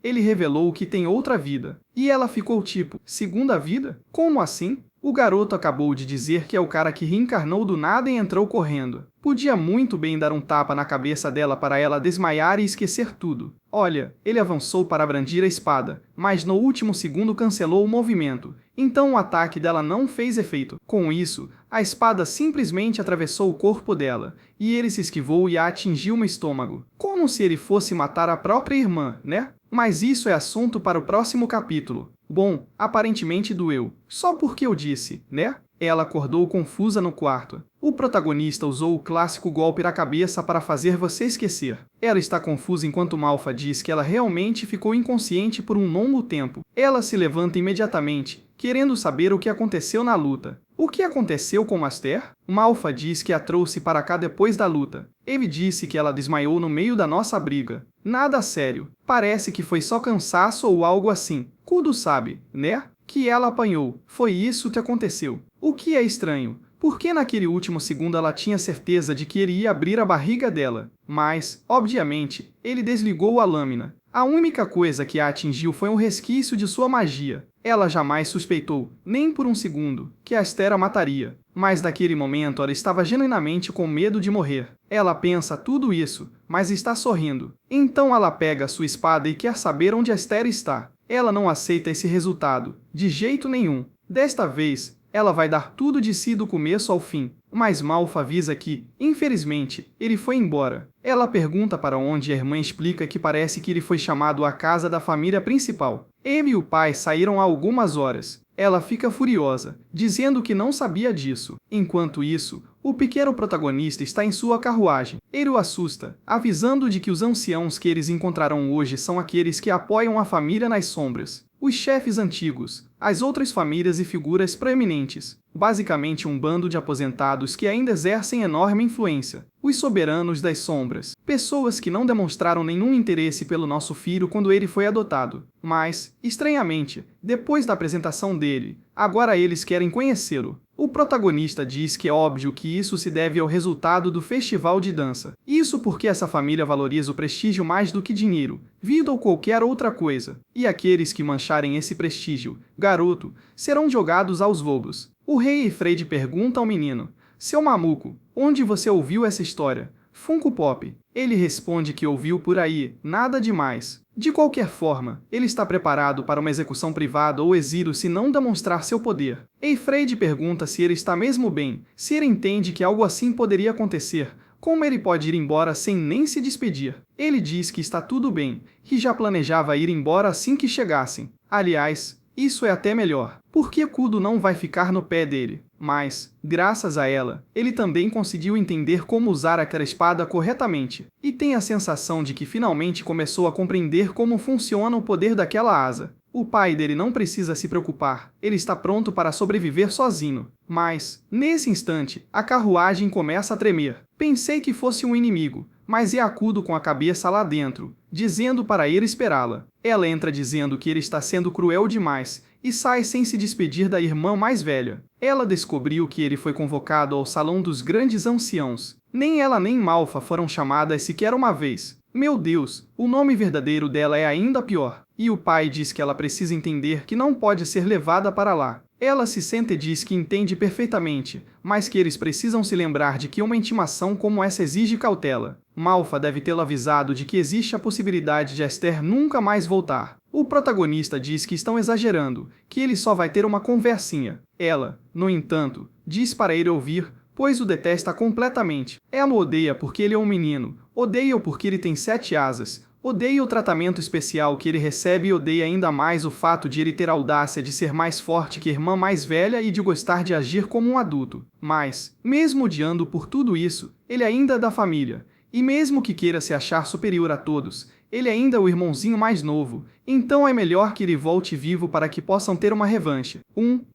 Ele revelou que tem outra vida. E ela ficou tipo: segunda vida? Como assim? O garoto acabou de dizer que é o cara que reencarnou do nada e entrou correndo. Podia muito bem dar um tapa na cabeça dela para ela desmaiar e esquecer tudo. Olha, ele avançou para brandir a espada, mas no último segundo cancelou o movimento. Então o ataque dela não fez efeito. Com isso, a espada simplesmente atravessou o corpo dela, e ele se esquivou e a atingiu no estômago. Como se ele fosse matar a própria irmã, né? Mas isso é assunto para o próximo capítulo. Bom, aparentemente doeu. Só porque eu disse, né? Ela acordou confusa no quarto. O protagonista usou o clássico golpe na cabeça para fazer você esquecer. Ela está confusa enquanto Malfoy diz que ela realmente ficou inconsciente por um longo tempo. Ela se levanta imediatamente, querendo saber o que aconteceu na luta. O que aconteceu com Aster? Malfoy diz que a trouxe para cá depois da luta. Ele disse que ela desmaiou no meio da nossa briga. Nada sério. Parece que foi só cansaço ou algo assim. Kudo sabe, né? Que ela apanhou. Foi isso que aconteceu. O que é estranho, porque naquele último segundo ela tinha certeza de que ele ia abrir a barriga dela. Mas, obviamente, ele desligou a lâmina. A única coisa que a atingiu foi um resquício de sua magia. Ela jamais suspeitou, nem por um segundo, que Aster a mataria. Mas naquele momento ela estava genuinamente com medo de morrer. Ela pensa tudo isso, mas está sorrindo. Então ela pega sua espada e quer saber onde Aster está. Ela não aceita esse resultado, de jeito nenhum. Desta vez, ela vai dar tudo de si do começo ao fim. Mas Malfa avisa que, infelizmente, ele foi embora. Ela pergunta para onde e a irmã explica que parece que ele foi chamado à casa da família principal. Ele e o pai saíram há algumas horas. Ela fica furiosa, dizendo que não sabia disso. Enquanto isso, o pequeno protagonista está em sua carruagem. Ele o assusta, avisando de que os anciãos que eles encontrarão hoje são aqueles que apoiam a família nas sombras. Os chefes antigos, as outras famílias e figuras proeminentes. Basicamente um bando de aposentados que ainda exercem enorme influência. Os soberanos das sombras. Pessoas que não demonstraram nenhum interesse pelo nosso filho quando ele foi adotado. Mas, estranhamente, depois da apresentação dele, agora eles querem conhecê-lo. O protagonista diz que é óbvio que isso se deve ao resultado do festival de dança. Isso porque essa família valoriza o prestígio mais do que dinheiro, vida ou qualquer outra coisa. E aqueles que mancharem esse prestígio, garoto, serão jogados aos lobos. O rei Efred pergunta ao menino: "Seu mamuco, onde você ouviu essa história?" Funko Pop. Ele responde que ouviu por aí, nada demais. De qualquer forma, ele está preparado para uma execução privada ou exílio se não demonstrar seu poder. Efred pergunta se ele está mesmo bem, se ele entende que algo assim poderia acontecer, como ele pode ir embora sem nem se despedir. Ele diz que está tudo bem, que já planejava ir embora assim que chegassem. Aliás, isso é até melhor, porque Kudo não vai ficar no pé dele. Mas, graças a ela, ele também conseguiu entender como usar aquela espada corretamente, e tem a sensação de que finalmente começou a compreender como funciona o poder daquela asa. O pai dele não precisa se preocupar, ele está pronto para sobreviver sozinho. Mas, nesse instante, a carruagem começa a tremer. Pensei que fosse um inimigo, mas é Kudo com a cabeça lá dentro, dizendo para ir esperá-la. Ela entra dizendo que ele está sendo cruel demais, e sai sem se despedir da irmã mais velha. Ela descobriu que ele foi convocado ao Salão dos Grandes Anciãos. Nem ela nem Malfa foram chamadas sequer uma vez. Meu Deus, o nome verdadeiro dela é ainda pior. E o pai diz que ela precisa entender que não pode ser levada para lá. Ela se senta e diz que entende perfeitamente, mas que eles precisam se lembrar de que uma intimação como essa exige cautela. Malfa deve tê-la avisado de que existe a possibilidade de Aster nunca mais voltar. O protagonista diz que estão exagerando, que ele só vai ter uma conversinha. Ela, no entanto, diz para ele ouvir, pois o detesta completamente. Ela o odeia porque ele é um menino, odeia-o porque ele tem 7 asas, odeia o tratamento especial que ele recebe e odeia ainda mais o fato de ele ter a audácia de ser mais forte que a irmã mais velha e de gostar de agir como um adulto. Mas, mesmo odiando por tudo isso, ele ainda é da família. E mesmo que queira se achar superior a todos, ele ainda é o irmãozinho mais novo, então é melhor que ele volte vivo para que possam ter uma revanche.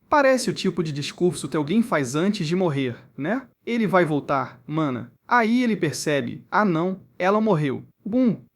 Parece o tipo de discurso que alguém faz antes de morrer, né? Ele vai voltar, mana. Aí ele percebe, ah não, ela morreu.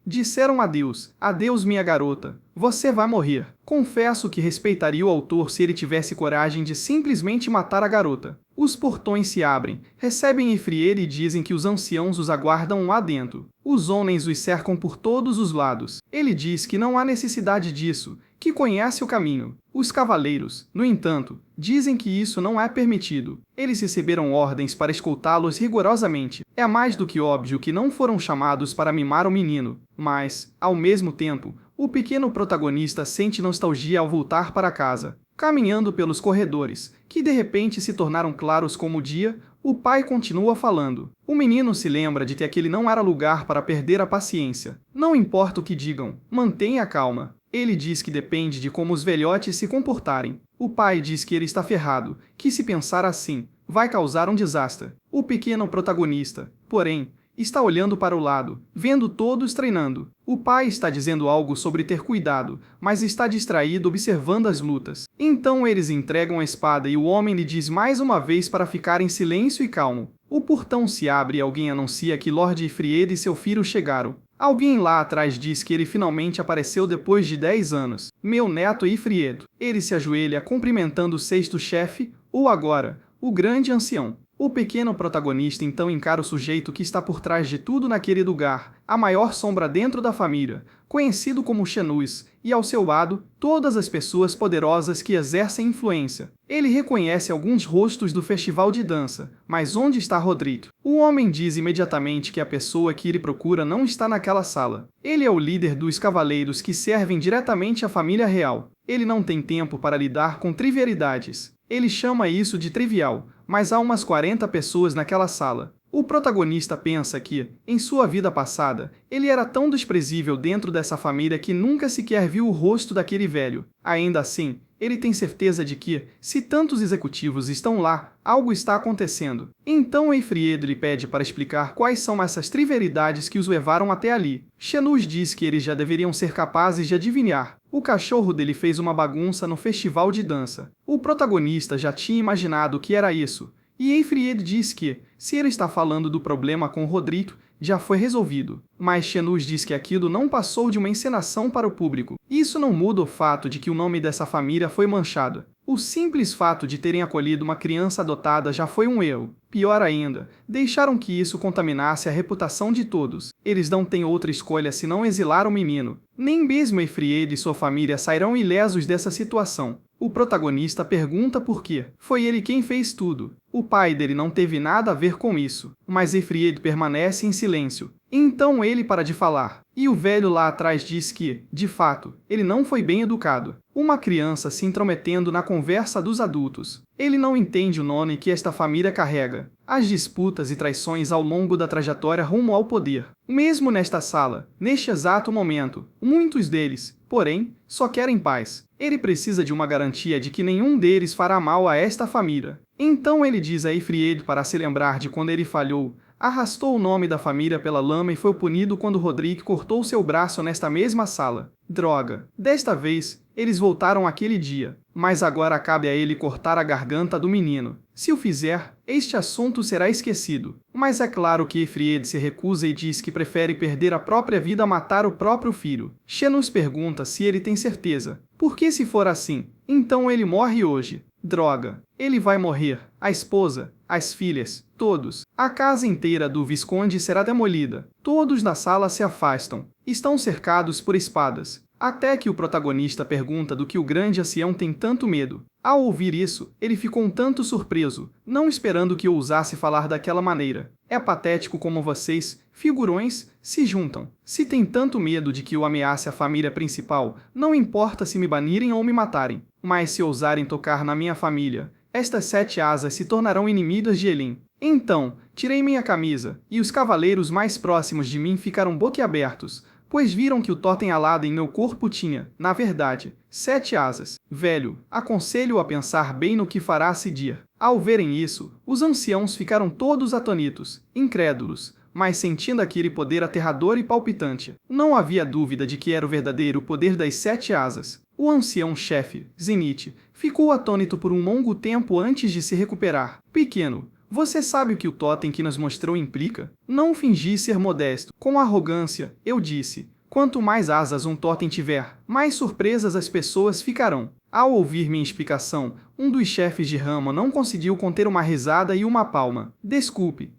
Disseram adeus, adeus minha garota, você vai morrer. Confesso que respeitaria o autor se ele tivesse coragem de simplesmente matar a garota. Os portões se abrem, recebem Ifrier e dizem que os anciãos os aguardam lá dentro. Os homens os cercam por todos os lados. Ele diz que não há necessidade disso, que conhece o caminho. Os cavaleiros, no entanto, dizem que isso não é permitido. Eles receberam ordens para escoltá-los rigorosamente. É mais do que óbvio que não foram chamados para mimar o menino. Mas, ao mesmo tempo, o pequeno protagonista sente nostalgia ao voltar para casa. Caminhando pelos corredores, que de repente se tornaram claros como o dia, o pai continua falando. O menino se lembra de que aquele não era lugar para perder a paciência. Não importa o que digam, mantenha a calma. Ele diz que depende de como os velhotes se comportarem. O pai diz que ele está ferrado, que se pensar assim, vai causar um desastre. O pequeno protagonista, porém, está olhando para o lado, vendo todos treinando. O pai está dizendo algo sobre ter cuidado, mas está distraído observando as lutas. Então eles entregam a espada e o homem lhe diz mais uma vez para ficar em silêncio e calmo. O portão se abre e alguém anuncia que Lord Ifried e seu filho chegaram. Alguém lá atrás diz que ele finalmente apareceu depois de 10 anos. Meu neto Ifried. Ele se ajoelha cumprimentando o sexto chefe, ou agora, o grande ancião. O pequeno protagonista então encara o sujeito que está por trás de tudo naquele lugar, a maior sombra dentro da família, conhecido como Xenus, e ao seu lado, todas as pessoas poderosas que exercem influência. Ele reconhece alguns rostos do festival de dança, mas onde está Rodrigo? O homem diz imediatamente que a pessoa que ele procura não está naquela sala. Ele é o líder dos cavaleiros que servem diretamente à família real. Ele não tem tempo para lidar com trivialidades. Ele chama isso de trivial, mas há umas 40 pessoas naquela sala. O protagonista pensa que, em sua vida passada, ele era tão desprezível dentro dessa família que nunca sequer viu o rosto daquele velho. Ainda assim, ele tem certeza de que, se tantos executivos estão lá, algo está acontecendo. Então Eifried lhe pede para explicar quais são essas trivialidades que os levaram até ali. Xenus diz que eles já deveriam ser capazes de adivinhar. O cachorro dele fez uma bagunça no festival de dança. O protagonista já tinha imaginado o que era isso. E Eifried diz que, se ele está falando do problema com Rodrigo, já foi resolvido. Mas Xenus diz que aquilo não passou de uma encenação para o público. Isso não muda o fato de que o nome dessa família foi manchado. O simples fato de terem acolhido uma criança adotada já foi um erro. Pior ainda, deixaram que isso contaminasse a reputação de todos. Eles não têm outra escolha senão exilar o menino. Nem mesmo Eifried e sua família sairão ilesos dessa situação. O protagonista pergunta por quê. Foi ele quem fez tudo. O pai dele não teve nada a ver com isso. Mas Eifried permanece em silêncio. Então ele para de falar. E o velho lá atrás diz que, de fato, ele não foi bem educado. Uma criança se intrometendo na conversa dos adultos. Ele não entende o nome que esta família carrega. As disputas e traições ao longo da trajetória rumo ao poder. Mesmo nesta sala, neste exato momento, muitos deles, porém, só querem paz. Ele precisa de uma garantia de que nenhum deles fará mal a esta família. Então ele diz a Eifried para se lembrar de quando ele falhou, arrastou o nome da família pela lama e foi punido quando Rodrigo cortou seu braço nesta mesma sala. Droga! Desta vez, eles voltaram aquele dia, mas agora cabe a ele cortar a garganta do menino. Se o fizer, este assunto será esquecido. Mas é claro que Eifried se recusa e diz que prefere perder a própria vida a matar o próprio filho. Xenus pergunta se ele tem certeza. Porque se for assim, então ele morre hoje. Droga! Ele vai morrer. A esposa, as filhas, todos. A casa inteira do Visconde será demolida. Todos na sala se afastam. Estão cercados por espadas. Até que o protagonista pergunta do que o grande ancião tem tanto medo. Ao ouvir isso, ele ficou um tanto surpreso, não esperando que eu ousasse falar daquela maneira. É patético como vocês, figurões, se juntam. Se tem tanto medo de que eu ameace a família principal, não importa se me banirem ou me matarem. Mas se ousarem tocar na minha família, estas 7 asas se tornarão inimigas de Elin. Então, tirei minha camisa, e os cavaleiros mais próximos de mim ficaram boquiabertos, pois viram que o totem alado em meu corpo tinha, na verdade, 7 asas. Velho, aconselho-o a pensar bem no que fará a seguir. Ao verem isso, os anciãos ficaram todos atônitos, incrédulos, mas sentindo aquele poder aterrador e palpitante. Não havia dúvida de que era o verdadeiro poder das 7 asas. O ancião-chefe, Zenith, ficou atônito por um longo tempo antes de se recuperar. Pequeno, você sabe o que o totem que nos mostrou implica? Não fingi ser modesto. Com arrogância, eu disse, quanto mais asas um totem tiver, mais surpresas as pessoas ficarão. Ao ouvir minha explicação, um dos chefes de rama não conseguiu conter uma risada e uma palma. Desculpe,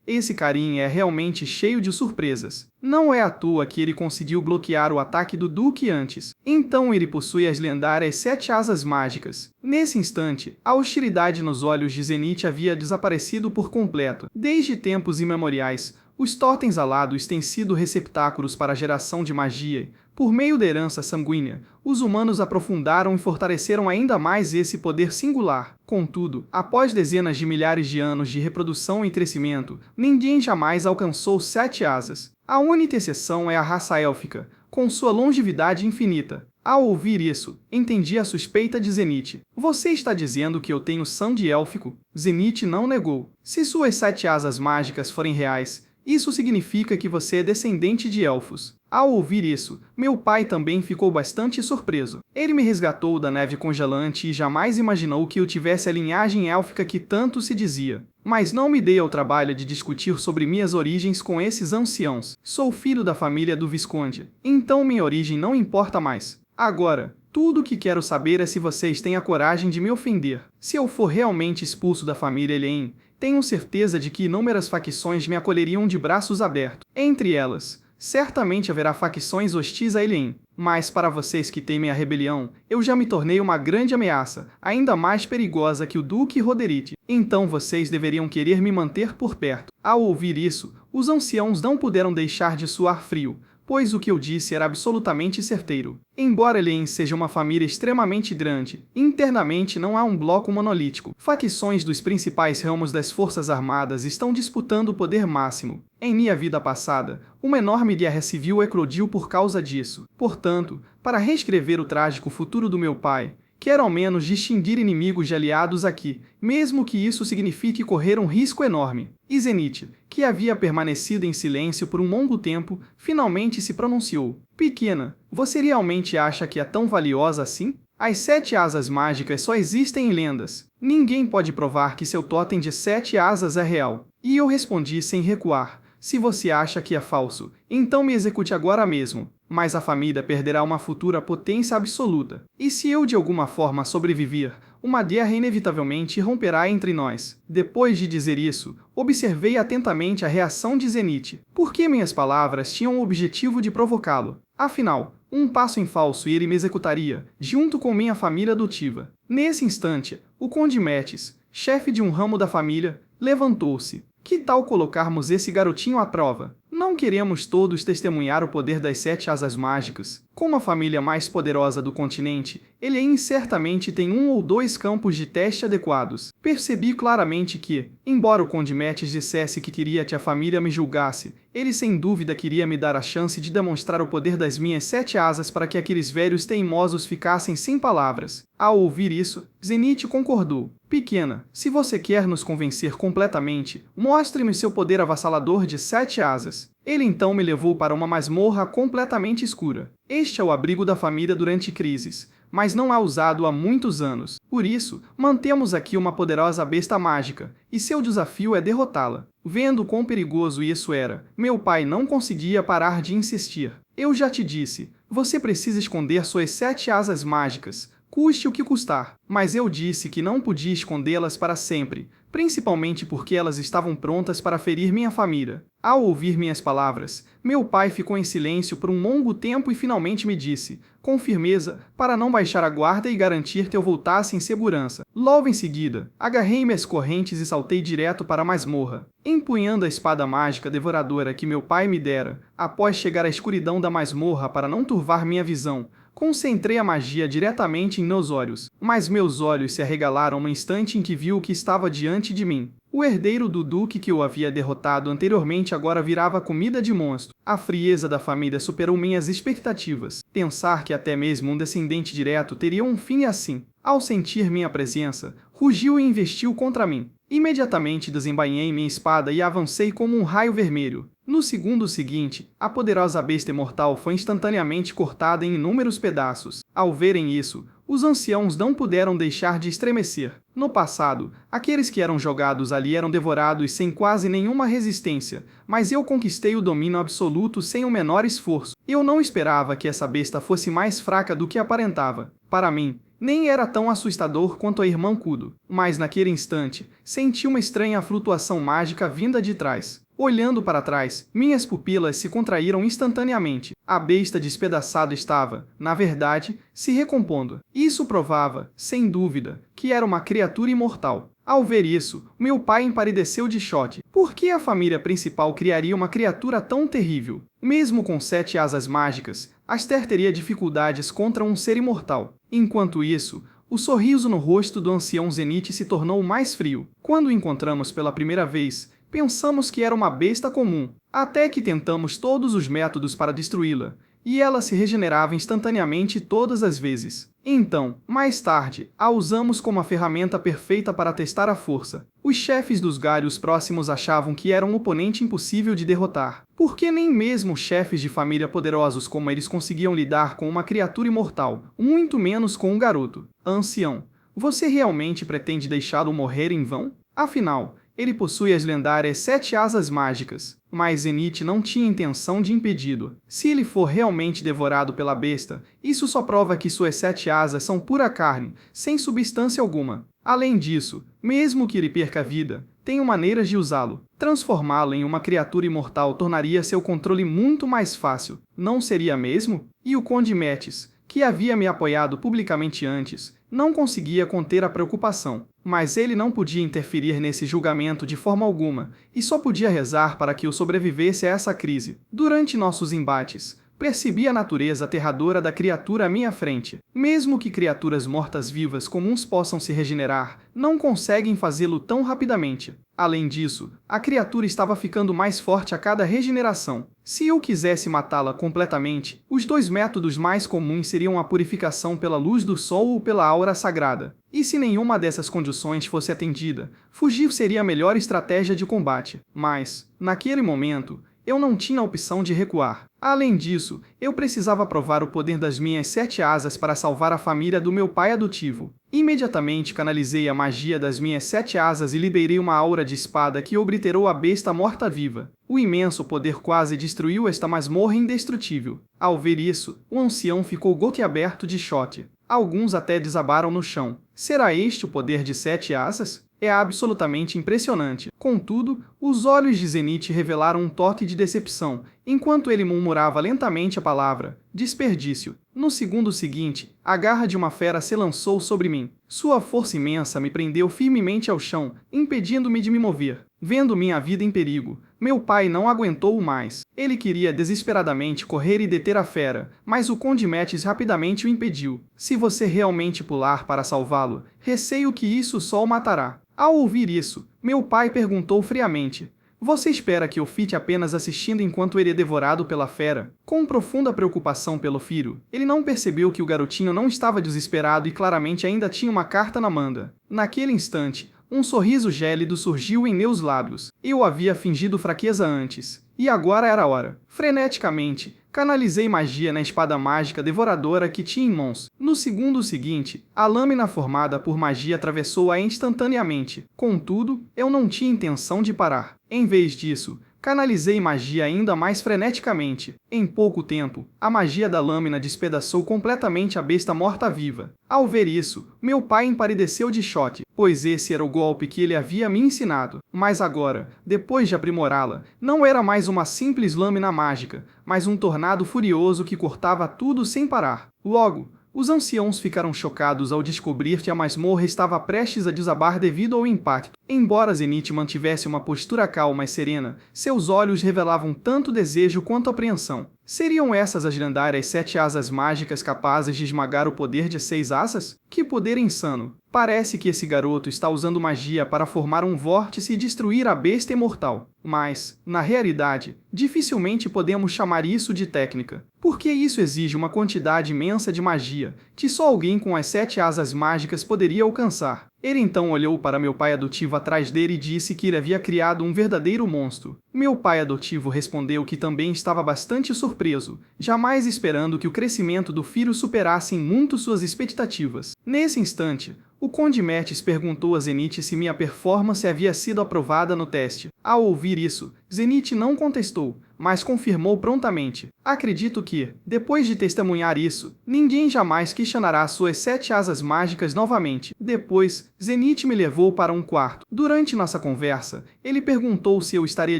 esse carinha é realmente cheio de surpresas. Não é à toa que ele conseguiu bloquear o ataque do Duque antes. Então ele possui as lendárias 7 asas mágicas. Nesse instante, a hostilidade nos olhos de Zenith havia desaparecido por completo. Desde tempos imemoriais, os totens alados têm sido receptáculos para a geração de magia. Por meio da herança sanguínea, os humanos aprofundaram e fortaleceram ainda mais esse poder singular. Contudo, após dezenas de milhares de anos de reprodução e crescimento, ninguém jamais alcançou 7 asas. A única exceção é a raça élfica, com sua longevidade infinita. Ao ouvir isso, entendi a suspeita de Zenith. Você está dizendo que eu tenho sangue élfico? Zenith não negou. Se suas 7 asas mágicas forem reais, isso significa que você é descendente de elfos. Ao ouvir isso, meu pai também ficou bastante surpreso. Ele me resgatou da neve congelante e jamais imaginou que eu tivesse a linhagem élfica que tanto se dizia. Mas não me dei ao trabalho de discutir sobre minhas origens com esses anciãos. Sou filho da família do Visconde, então minha origem não importa mais. Agora, Tudo o que quero saber é se vocês têm a coragem de me ofender. Se eu for realmente expulso da família Elien, tenho certeza de que inúmeras facções me acolheriam de braços abertos. Entre elas, certamente haverá facções hostis a Elien, mas para vocês que temem a rebelião, eu já me tornei uma grande ameaça, ainda mais perigosa que o Duque Roderick. Então vocês deveriam querer me manter por perto. Ao ouvir isso, os anciãos não puderam deixar de suar frio, pois o que eu disse era absolutamente certeiro. Embora Elien seja uma família extremamente grande, internamente não há um bloco monolítico. Facções dos principais ramos das Forças Armadas estão disputando o poder máximo. Em minha vida passada, uma enorme guerra civil eclodiu por causa disso. Portanto, para reescrever o trágico futuro do meu pai, quero ao menos distinguir inimigos de aliados aqui, mesmo que isso signifique correr um risco enorme. E Zenith, que havia permanecido em silêncio por um longo tempo, finalmente se pronunciou. Pequena, você realmente acha que é tão valiosa assim? As 7 asas mágicas só existem em lendas. Ninguém pode provar que seu totem de 7 asas é real. E eu respondi sem recuar. Se você acha que é falso, então me execute agora mesmo. Mas a família perderá uma futura potência absoluta. E se eu de alguma forma sobreviver, uma guerra inevitavelmente romperá entre nós. Depois de dizer isso, observei atentamente a reação de Zenith, porque minhas palavras tinham o objetivo de provocá-lo. Afinal, um passo em falso e ele me executaria, junto com minha família adotiva. Nesse instante, o Conde Metis, chefe de um ramo da família, levantou-se. Que tal colocarmos esse garotinho à prova? Não queremos todos testemunhar o poder das 7 asas mágicas. Como a família mais poderosa do continente, Elien certamente tem 1 ou 2 campos de teste adequados. Percebi claramente que, embora o Conde Metis dissesse que queria que a família me julgasse, ele sem dúvida queria me dar a chance de demonstrar o poder das minhas 7 asas para que aqueles velhos teimosos ficassem sem palavras. Ao ouvir isso, Zenith concordou. Pequena, se você quer nos convencer completamente, mostre-me seu poder avassalador de 7 asas. Ele então me levou para uma masmorra completamente escura. Este é o abrigo da família durante crises, mas não é usado há muitos anos. Por isso, mantemos aqui uma poderosa besta mágica, e seu desafio é derrotá-la. Vendo quão perigoso isso era, meu pai não conseguia parar de insistir. Eu já te disse, você precisa esconder suas 7 asas mágicas, custe o que custar. Mas eu disse que não podia escondê-las para sempre, principalmente porque elas estavam prontas para ferir minha família. Ao ouvir minhas palavras, meu pai ficou em silêncio por um longo tempo e finalmente me disse, com firmeza, para não baixar a guarda e garantir que eu voltasse em segurança. Logo em seguida, agarrei minhas correntes e saltei direto para a masmorra, empunhando a espada mágica devoradora que meu pai me dera. Após chegar à escuridão da masmorra para não turvar minha visão, concentrei a magia diretamente em meus olhos, mas meus olhos se arregalaram no instante em que vi o que estava diante de mim. O herdeiro do duque que eu havia derrotado anteriormente agora virava comida de monstro. A frieza da família superou minhas expectativas. Pensar que até mesmo um descendente direto teria um fim assim. Ao sentir minha presença, rugiu e investiu contra mim. Imediatamente desembainhei minha espada e avancei como um raio vermelho. No segundo seguinte, a poderosa besta imortal foi instantaneamente cortada em inúmeros pedaços. Ao verem isso, os anciãos não puderam deixar de estremecer. No passado, aqueles que eram jogados ali eram devorados sem quase nenhuma resistência, mas eu conquistei o domínio absoluto sem o menor esforço. Eu não esperava que essa besta fosse mais fraca do que aparentava. Para mim, nem era tão assustador quanto a irmã Kudo, mas naquele instante, senti uma estranha flutuação mágica vinda de trás. Olhando para trás, minhas pupilas se contraíram instantaneamente. A besta despedaçada estava, na verdade, se recompondo. Isso provava, sem dúvida, que era uma criatura imortal. Ao ver isso, meu pai empalideceu de choque. Por que a família principal criaria uma criatura tão terrível? Mesmo com 7 asas mágicas, Aster teria dificuldades contra um ser imortal. Enquanto isso, o sorriso no rosto do ancião Zenith se tornou mais frio. Quando o encontramos pela primeira vez, pensamos que era uma besta comum, até que tentamos todos os métodos para destruí-la, e ela se regenerava instantaneamente todas as vezes. Então, mais tarde, a usamos como a ferramenta perfeita para testar a força. Os chefes dos galhos próximos achavam que era um oponente impossível de derrotar, porque nem mesmo chefes de família poderosos como eles conseguiam lidar com uma criatura imortal, muito menos com um garoto. Ancião, você realmente pretende deixá-lo morrer em vão? Afinal, Ele possui as lendárias 7 asas mágicas, mas Zenith não tinha intenção de impedi-lo. Se ele for realmente devorado pela besta, isso só prova que suas 7 asas são pura carne, sem substância alguma. Além disso, mesmo que ele perca a vida, tenho maneiras de usá-lo. Transformá-lo em uma criatura imortal tornaria seu controle muito mais fácil, não seria mesmo? E o Conde Metis, que havia me apoiado publicamente antes, não conseguia conter a preocupação. Mas ele não podia interferir nesse julgamento de forma alguma, e só podia rezar para que eu sobrevivesse a essa crise. Durante nossos embates, percebi a natureza aterradora da criatura à minha frente. Mesmo que criaturas mortas-vivas comuns possam se regenerar, não conseguem fazê-lo tão rapidamente. Além disso, a criatura estava ficando mais forte a cada regeneração. Se eu quisesse matá-la completamente, os 2 métodos mais comuns seriam a purificação pela luz do sol ou pela aura sagrada. E se nenhuma dessas condições fosse atendida, fugir seria a melhor estratégia de combate. Mas, naquele momento, eu não tinha a opção de recuar. Além disso, eu precisava provar o poder das minhas 7 asas para salvar a família do meu pai adotivo. Imediatamente canalizei a magia das minhas 7 asas e liberei uma aura de espada que obliterou a besta morta-viva. O imenso poder quase destruiu esta masmorra indestrutível. Ao ver isso, o ancião ficou boquiaberto de choque. Alguns até desabaram no chão. Será este o poder de 7 asas? É absolutamente impressionante. Contudo, os olhos de Zenith revelaram um toque de decepção, enquanto ele murmurava lentamente a palavra desperdício. No segundo seguinte, a garra de uma fera se lançou sobre mim. Sua força imensa me prendeu firmemente ao chão, impedindo-me de me mover. Vendo minha vida em perigo, meu pai não aguentou mais. Ele queria desesperadamente correr e deter a fera, mas o Conde Metis rapidamente o impediu. Se você realmente pular para salvá-lo, receio que isso só o matará. Ao ouvir isso, meu pai perguntou friamente: você espera que eu fique apenas assistindo enquanto ele é devorado pela fera? Com profunda preocupação pelo filho, ele não percebeu que o garotinho não estava desesperado e claramente ainda tinha uma carta na manga. Naquele instante, um sorriso gélido surgiu em meus lábios. Eu havia fingido fraqueza antes, e agora era a hora. Freneticamente, canalizei magia na espada mágica devoradora que tinha em mãos. No segundo seguinte, a lâmina formada por magia atravessou-a instantaneamente. Contudo, eu não tinha intenção de parar. Em vez disso, canalizei magia ainda mais freneticamente. Em pouco tempo, a magia da lâmina despedaçou completamente a besta morta-viva. Ao ver isso, meu pai empalideceu de choque, pois esse era o golpe que ele havia me ensinado. Mas agora, depois de aprimorá-la, não era mais uma simples lâmina mágica, mas um tornado furioso que cortava tudo sem parar. Logo, os anciãos ficaram chocados ao descobrir que a masmorra estava prestes a desabar devido ao impacto. Embora Zenith mantivesse uma postura calma e serena, seus olhos revelavam tanto desejo quanto apreensão. Seriam essas as lendárias 7 asas mágicas capazes de esmagar o poder de 6 asas? Que poder insano! Parece que esse garoto está usando magia para formar um vórtice e destruir a besta imortal. Mas, na realidade, dificilmente podemos chamar isso de técnica, porque isso exige uma quantidade imensa de magia, que só alguém com as 7 asas mágicas poderia alcançar. Ele então olhou para meu pai adotivo atrás dele e disse que ele havia criado um verdadeiro monstro. Meu pai adotivo respondeu que também estava bastante surpreso, jamais esperando que o crescimento do filho superasse em muito suas expectativas. Nesse instante, o Conde Metis perguntou a Zenith se minha performance havia sido aprovada no teste. Ao ouvir isso, Zenith não contestou, mas confirmou prontamente. Acredito que, depois de testemunhar isso, ninguém jamais questionará suas 7 asas mágicas novamente. Depois, Zenith me levou para um quarto. Durante nossa conversa, ele perguntou se eu estaria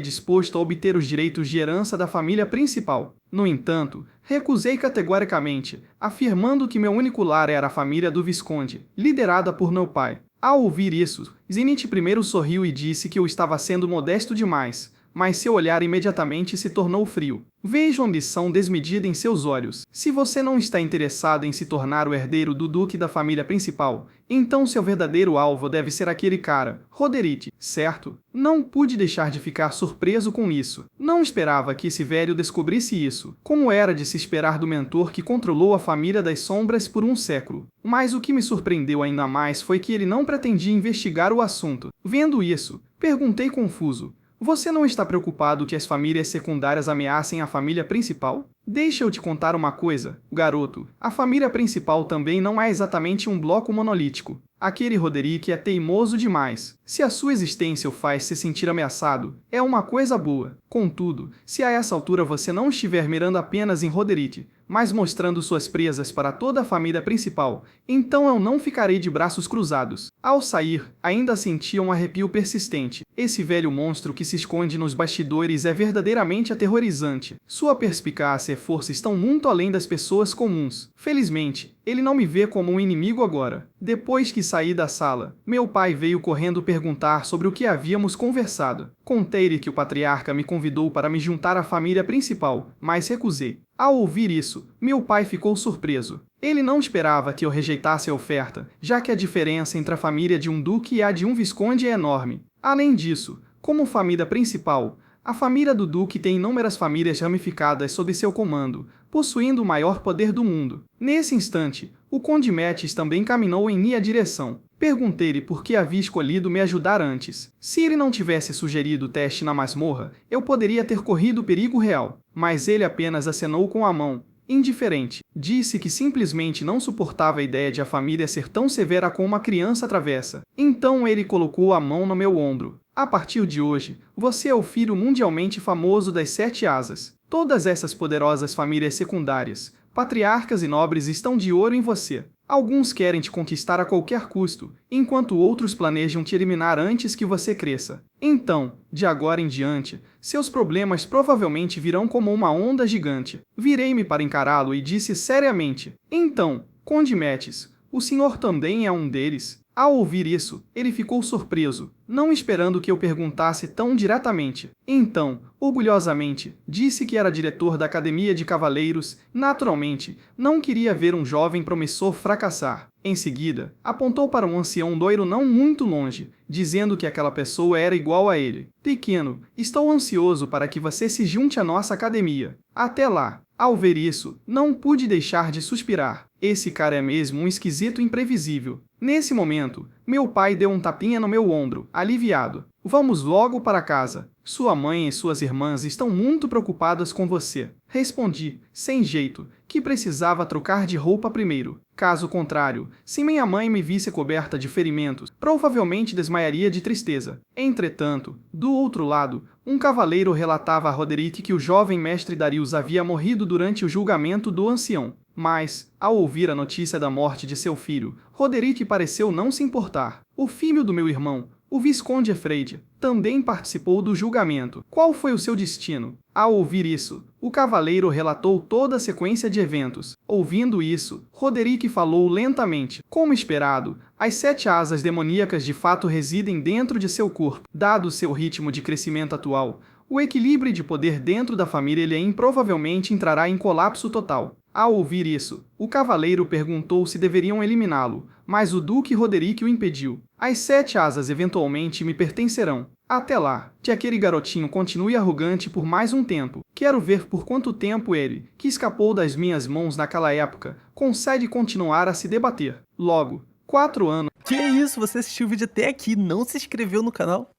disposto a obter os direitos de herança da família principal. No entanto, recusei categoricamente, afirmando que meu único lar era a família do Visconde, liderada por meu pai. Ao ouvir isso, Zenith primeiro sorriu e disse que eu estava sendo modesto demais, mas seu olhar imediatamente se tornou frio. Vejo a ambição desmedida em seus olhos. Se você não está interessado em se tornar o herdeiro do duque da família principal, então seu verdadeiro alvo deve ser aquele cara, Roderick, certo? Não pude deixar de ficar surpreso com isso. Não esperava que esse velho descobrisse isso, como era de se esperar do mentor que controlou a família das sombras por um século. Mas o que me surpreendeu ainda mais foi que ele não pretendia investigar o assunto. Vendo isso, perguntei confuso: você não está preocupado que as famílias secundárias ameacem a família principal? Deixa eu te contar uma coisa, garoto. A família principal também não é exatamente um bloco monolítico. Aquele Roderick é teimoso demais. Se a sua existência o faz se sentir ameaçado, é uma coisa boa. Contudo, se a essa altura você não estiver mirando apenas em Roderick, mas mostrando suas presas para toda a família principal, então eu não ficarei de braços cruzados. Ao sair, ainda sentia um arrepio persistente. Esse velho monstro que se esconde nos bastidores é verdadeiramente aterrorizante. Sua perspicácia e força estão muito além das pessoas comuns. Felizmente, ele não me vê como um inimigo agora. Depois que saí da sala, meu pai veio correndo perguntar sobre o que havíamos conversado. Contei-lhe que o patriarca me convidou para me juntar à família principal, mas recusei. Ao ouvir isso, meu pai ficou surpreso. Ele não esperava que eu rejeitasse a oferta, já que a diferença entre a família de um duque e a de um visconde é enorme. Além disso, como família principal, a família do duque tem inúmeras famílias ramificadas sob seu comando, possuindo o maior poder do mundo. Nesse instante, o conde Metis também caminhou em minha direção. Perguntei-lhe por que havia escolhido me ajudar antes. Se ele não tivesse sugerido o teste na masmorra, eu poderia ter corrido perigo real. Mas ele apenas acenou com a mão, indiferente. Disse que simplesmente não suportava a ideia de a família ser tão severa com uma criança travessa. Então ele colocou a mão no meu ombro. A partir de hoje, você é o filho mundialmente famoso das 7 asas. Todas essas poderosas famílias secundárias, patriarcas e nobres estão de olho em você. Alguns querem te conquistar a qualquer custo, enquanto outros planejam te eliminar antes que você cresça. Então, de agora em diante, seus problemas provavelmente virão como uma onda gigante. Virei-me para encará-lo e disse seriamente: Então, Conde Metis, o senhor também é um deles? Ao ouvir isso, ele ficou surpreso, não esperando que eu perguntasse tão diretamente. Então, orgulhosamente, disse que era diretor da Academia de Cavaleiros. Naturalmente, não queria ver um jovem promissor fracassar. Em seguida, apontou para um ancião loiro não muito longe, dizendo que aquela pessoa era igual a ele. Pequeno, estou ansioso para que você se junte à nossa academia. Até lá. Ao ver isso, não pude deixar de suspirar. Esse cara é mesmo um esquisito imprevisível. Nesse momento, meu pai deu um tapinha no meu ombro, aliviado. Vamos logo para casa. Sua mãe e suas irmãs estão muito preocupadas com você. Respondi, sem jeito, que precisava trocar de roupa primeiro. Caso contrário, se minha mãe me visse coberta de ferimentos, provavelmente desmaiaria de tristeza. Entretanto, do outro lado, um cavaleiro relatava a Roderick que o jovem mestre Darius havia morrido durante o julgamento do ancião. Mas, ao ouvir a notícia da morte de seu filho, Roderick pareceu não se importar. O filho do meu irmão, o Visconde Efreide, também participou do julgamento. Qual foi o seu destino? Ao ouvir isso, o cavaleiro relatou toda a sequência de eventos. Ouvindo isso, Roderick falou lentamente. Como esperado, as 7 asas demoníacas de fato residem dentro de seu corpo. Dado seu ritmo de crescimento atual, o equilíbrio de poder dentro da família Elien provavelmente entrará em colapso total. Ao ouvir isso, o cavaleiro perguntou se deveriam eliminá-lo, mas o Duque Roderick o impediu. As 7 asas eventualmente me pertencerão. Até lá, que aquele garotinho continue arrogante por mais um tempo. Quero ver por quanto tempo ele, que escapou das minhas mãos naquela época, consegue continuar a se debater. Logo, 4 anos. Que isso? Você assistiu o vídeo até aqui e não se inscreveu no canal?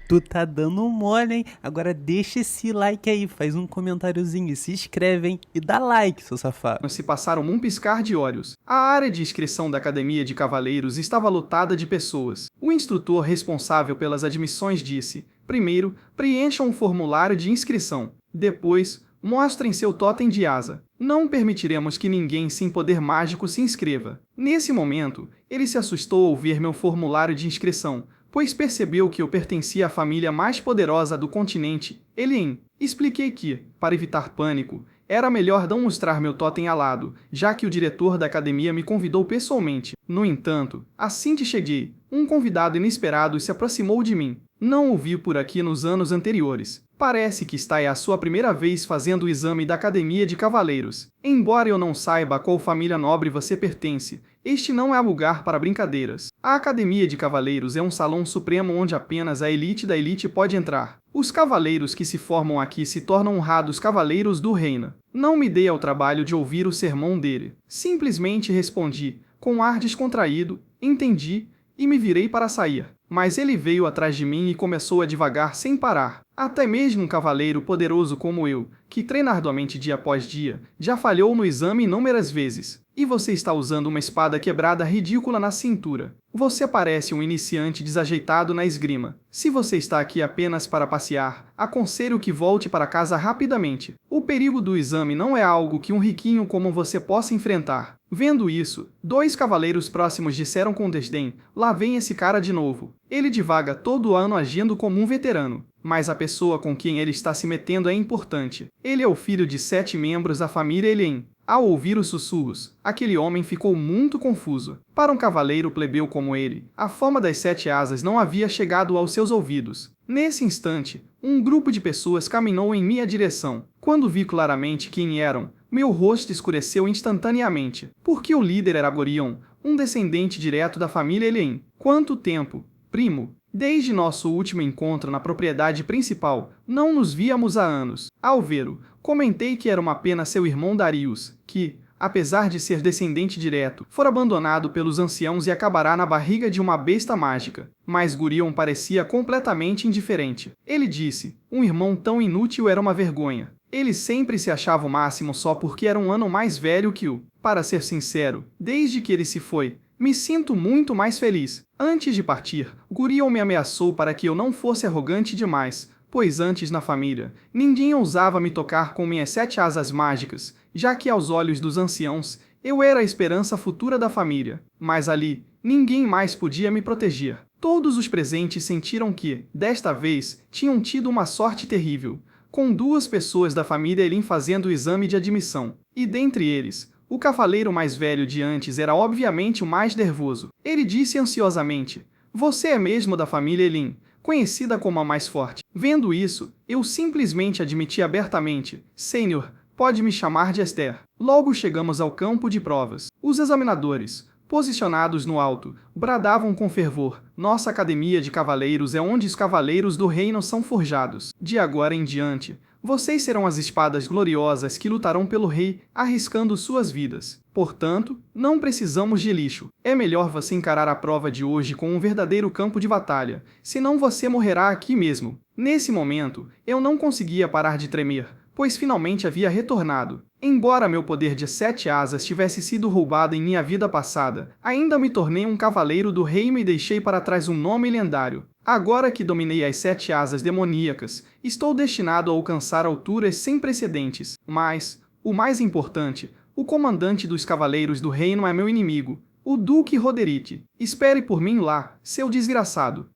Tu tá dando mole, hein? Agora deixa esse like aí, faz um comentáriozinho, se inscreve, hein? E dá like, seu safado. Se passaram num piscar de olhos. A área de inscrição da Academia de Cavaleiros estava lotada de pessoas. O instrutor responsável pelas admissões disse: primeiro, preencham um formulário de inscrição. Depois, mostrem seu totem de asa. Não permitiremos que ninguém sem poder mágico se inscreva. Nesse momento, ele se assustou ao ver meu formulário de inscrição, pois percebeu que eu pertencia à família mais poderosa do continente, Elien. Expliquei que, para evitar pânico, era melhor não mostrar meu totem alado, já que o diretor da academia me convidou pessoalmente. No entanto, assim que cheguei, um convidado inesperado se aproximou de mim. Não o vi por aqui nos anos anteriores. Parece que está a sua primeira vez fazendo o exame da Academia de Cavaleiros. Embora eu não saiba a qual família nobre você pertence, este não é lugar para brincadeiras. A Academia de Cavaleiros é um salão supremo onde apenas a elite da elite pode entrar. Os cavaleiros que se formam aqui se tornam honrados cavaleiros do reino. Não me dei ao trabalho de ouvir o sermão dele. Simplesmente respondi, com ar descontraído, entendi, e me virei para sair. Mas ele veio atrás de mim e começou a divagar sem parar. Até mesmo um cavaleiro poderoso como eu, que treina arduamente dia após dia, já falhou no exame inúmeras vezes. E você está usando uma espada quebrada ridícula na cintura. Você parece um iniciante desajeitado na esgrima. Se você está aqui apenas para passear, aconselho que volte para casa rapidamente. O perigo do exame não é algo que um riquinho como você possa enfrentar. Vendo isso, 2 cavaleiros próximos disseram com desdém: lá vem esse cara de novo. Ele divaga todo ano agindo como um veterano. Mas a pessoa com quem ele está se metendo é importante. Ele é o filho de 7 membros da família Elien. Ao ouvir os sussurros, aquele homem ficou muito confuso. Para um cavaleiro plebeu como ele, a fama das 7 asas não havia chegado aos seus ouvidos. Nesse instante, um grupo de pessoas caminhou em minha direção. Quando vi claramente quem eram, meu rosto escureceu instantaneamente, porque o líder era Gorion, um descendente direto da família Elien. Quanto tempo, primo? Desde nosso último encontro na propriedade principal, não nos víamos há anos. Ao vê-lo, comentei que era uma pena seu irmão Darius, que, apesar de ser descendente direto, for abandonado pelos anciãos e acabará na barriga de uma besta mágica. Mas Gurion parecia completamente indiferente. Ele disse: um irmão tão inútil era uma vergonha. Ele sempre se achava o máximo só porque era um ano mais velho que o. Para ser sincero, desde que ele se foi, me sinto muito mais feliz. Antes de partir, Gurion me ameaçou para que eu não fosse arrogante demais, pois antes na família, ninguém ousava me tocar com minhas 7 asas mágicas, já que aos olhos dos anciãos, eu era a esperança futura da família. Mas ali, ninguém mais podia me proteger. Todos os presentes sentiram que, desta vez, tinham tido uma sorte terrível, com 2 pessoas da família Elin fazendo o exame de admissão, e dentre eles, o cavaleiro mais velho de antes era obviamente o mais nervoso. Ele disse ansiosamente: você é mesmo da família Elin, conhecida como a mais forte. Vendo isso, eu simplesmente admiti abertamente: Senhor, pode me chamar de Esther. Logo chegamos ao campo de provas. Os examinadores, posicionados no alto, bradavam com fervor: nossa academia de cavaleiros é onde os cavaleiros do reino são forjados. De agora em diante, vocês serão as espadas gloriosas que lutarão pelo rei, arriscando suas vidas. Portanto, não precisamos de lixo. É melhor você encarar a prova de hoje com um verdadeiro campo de batalha, senão você morrerá aqui mesmo. Nesse momento, eu não conseguia parar de tremer, pois finalmente havia retornado. Embora meu poder de 7 asas tivesse sido roubado em minha vida passada, ainda me tornei um cavaleiro do reino e deixei para trás um nome lendário. Agora que dominei as 7 asas demoníacas, estou destinado a alcançar alturas sem precedentes. Mas, o mais importante, o comandante dos cavaleiros do reino é meu inimigo, o Duque Roderick. Espere por mim lá, seu desgraçado.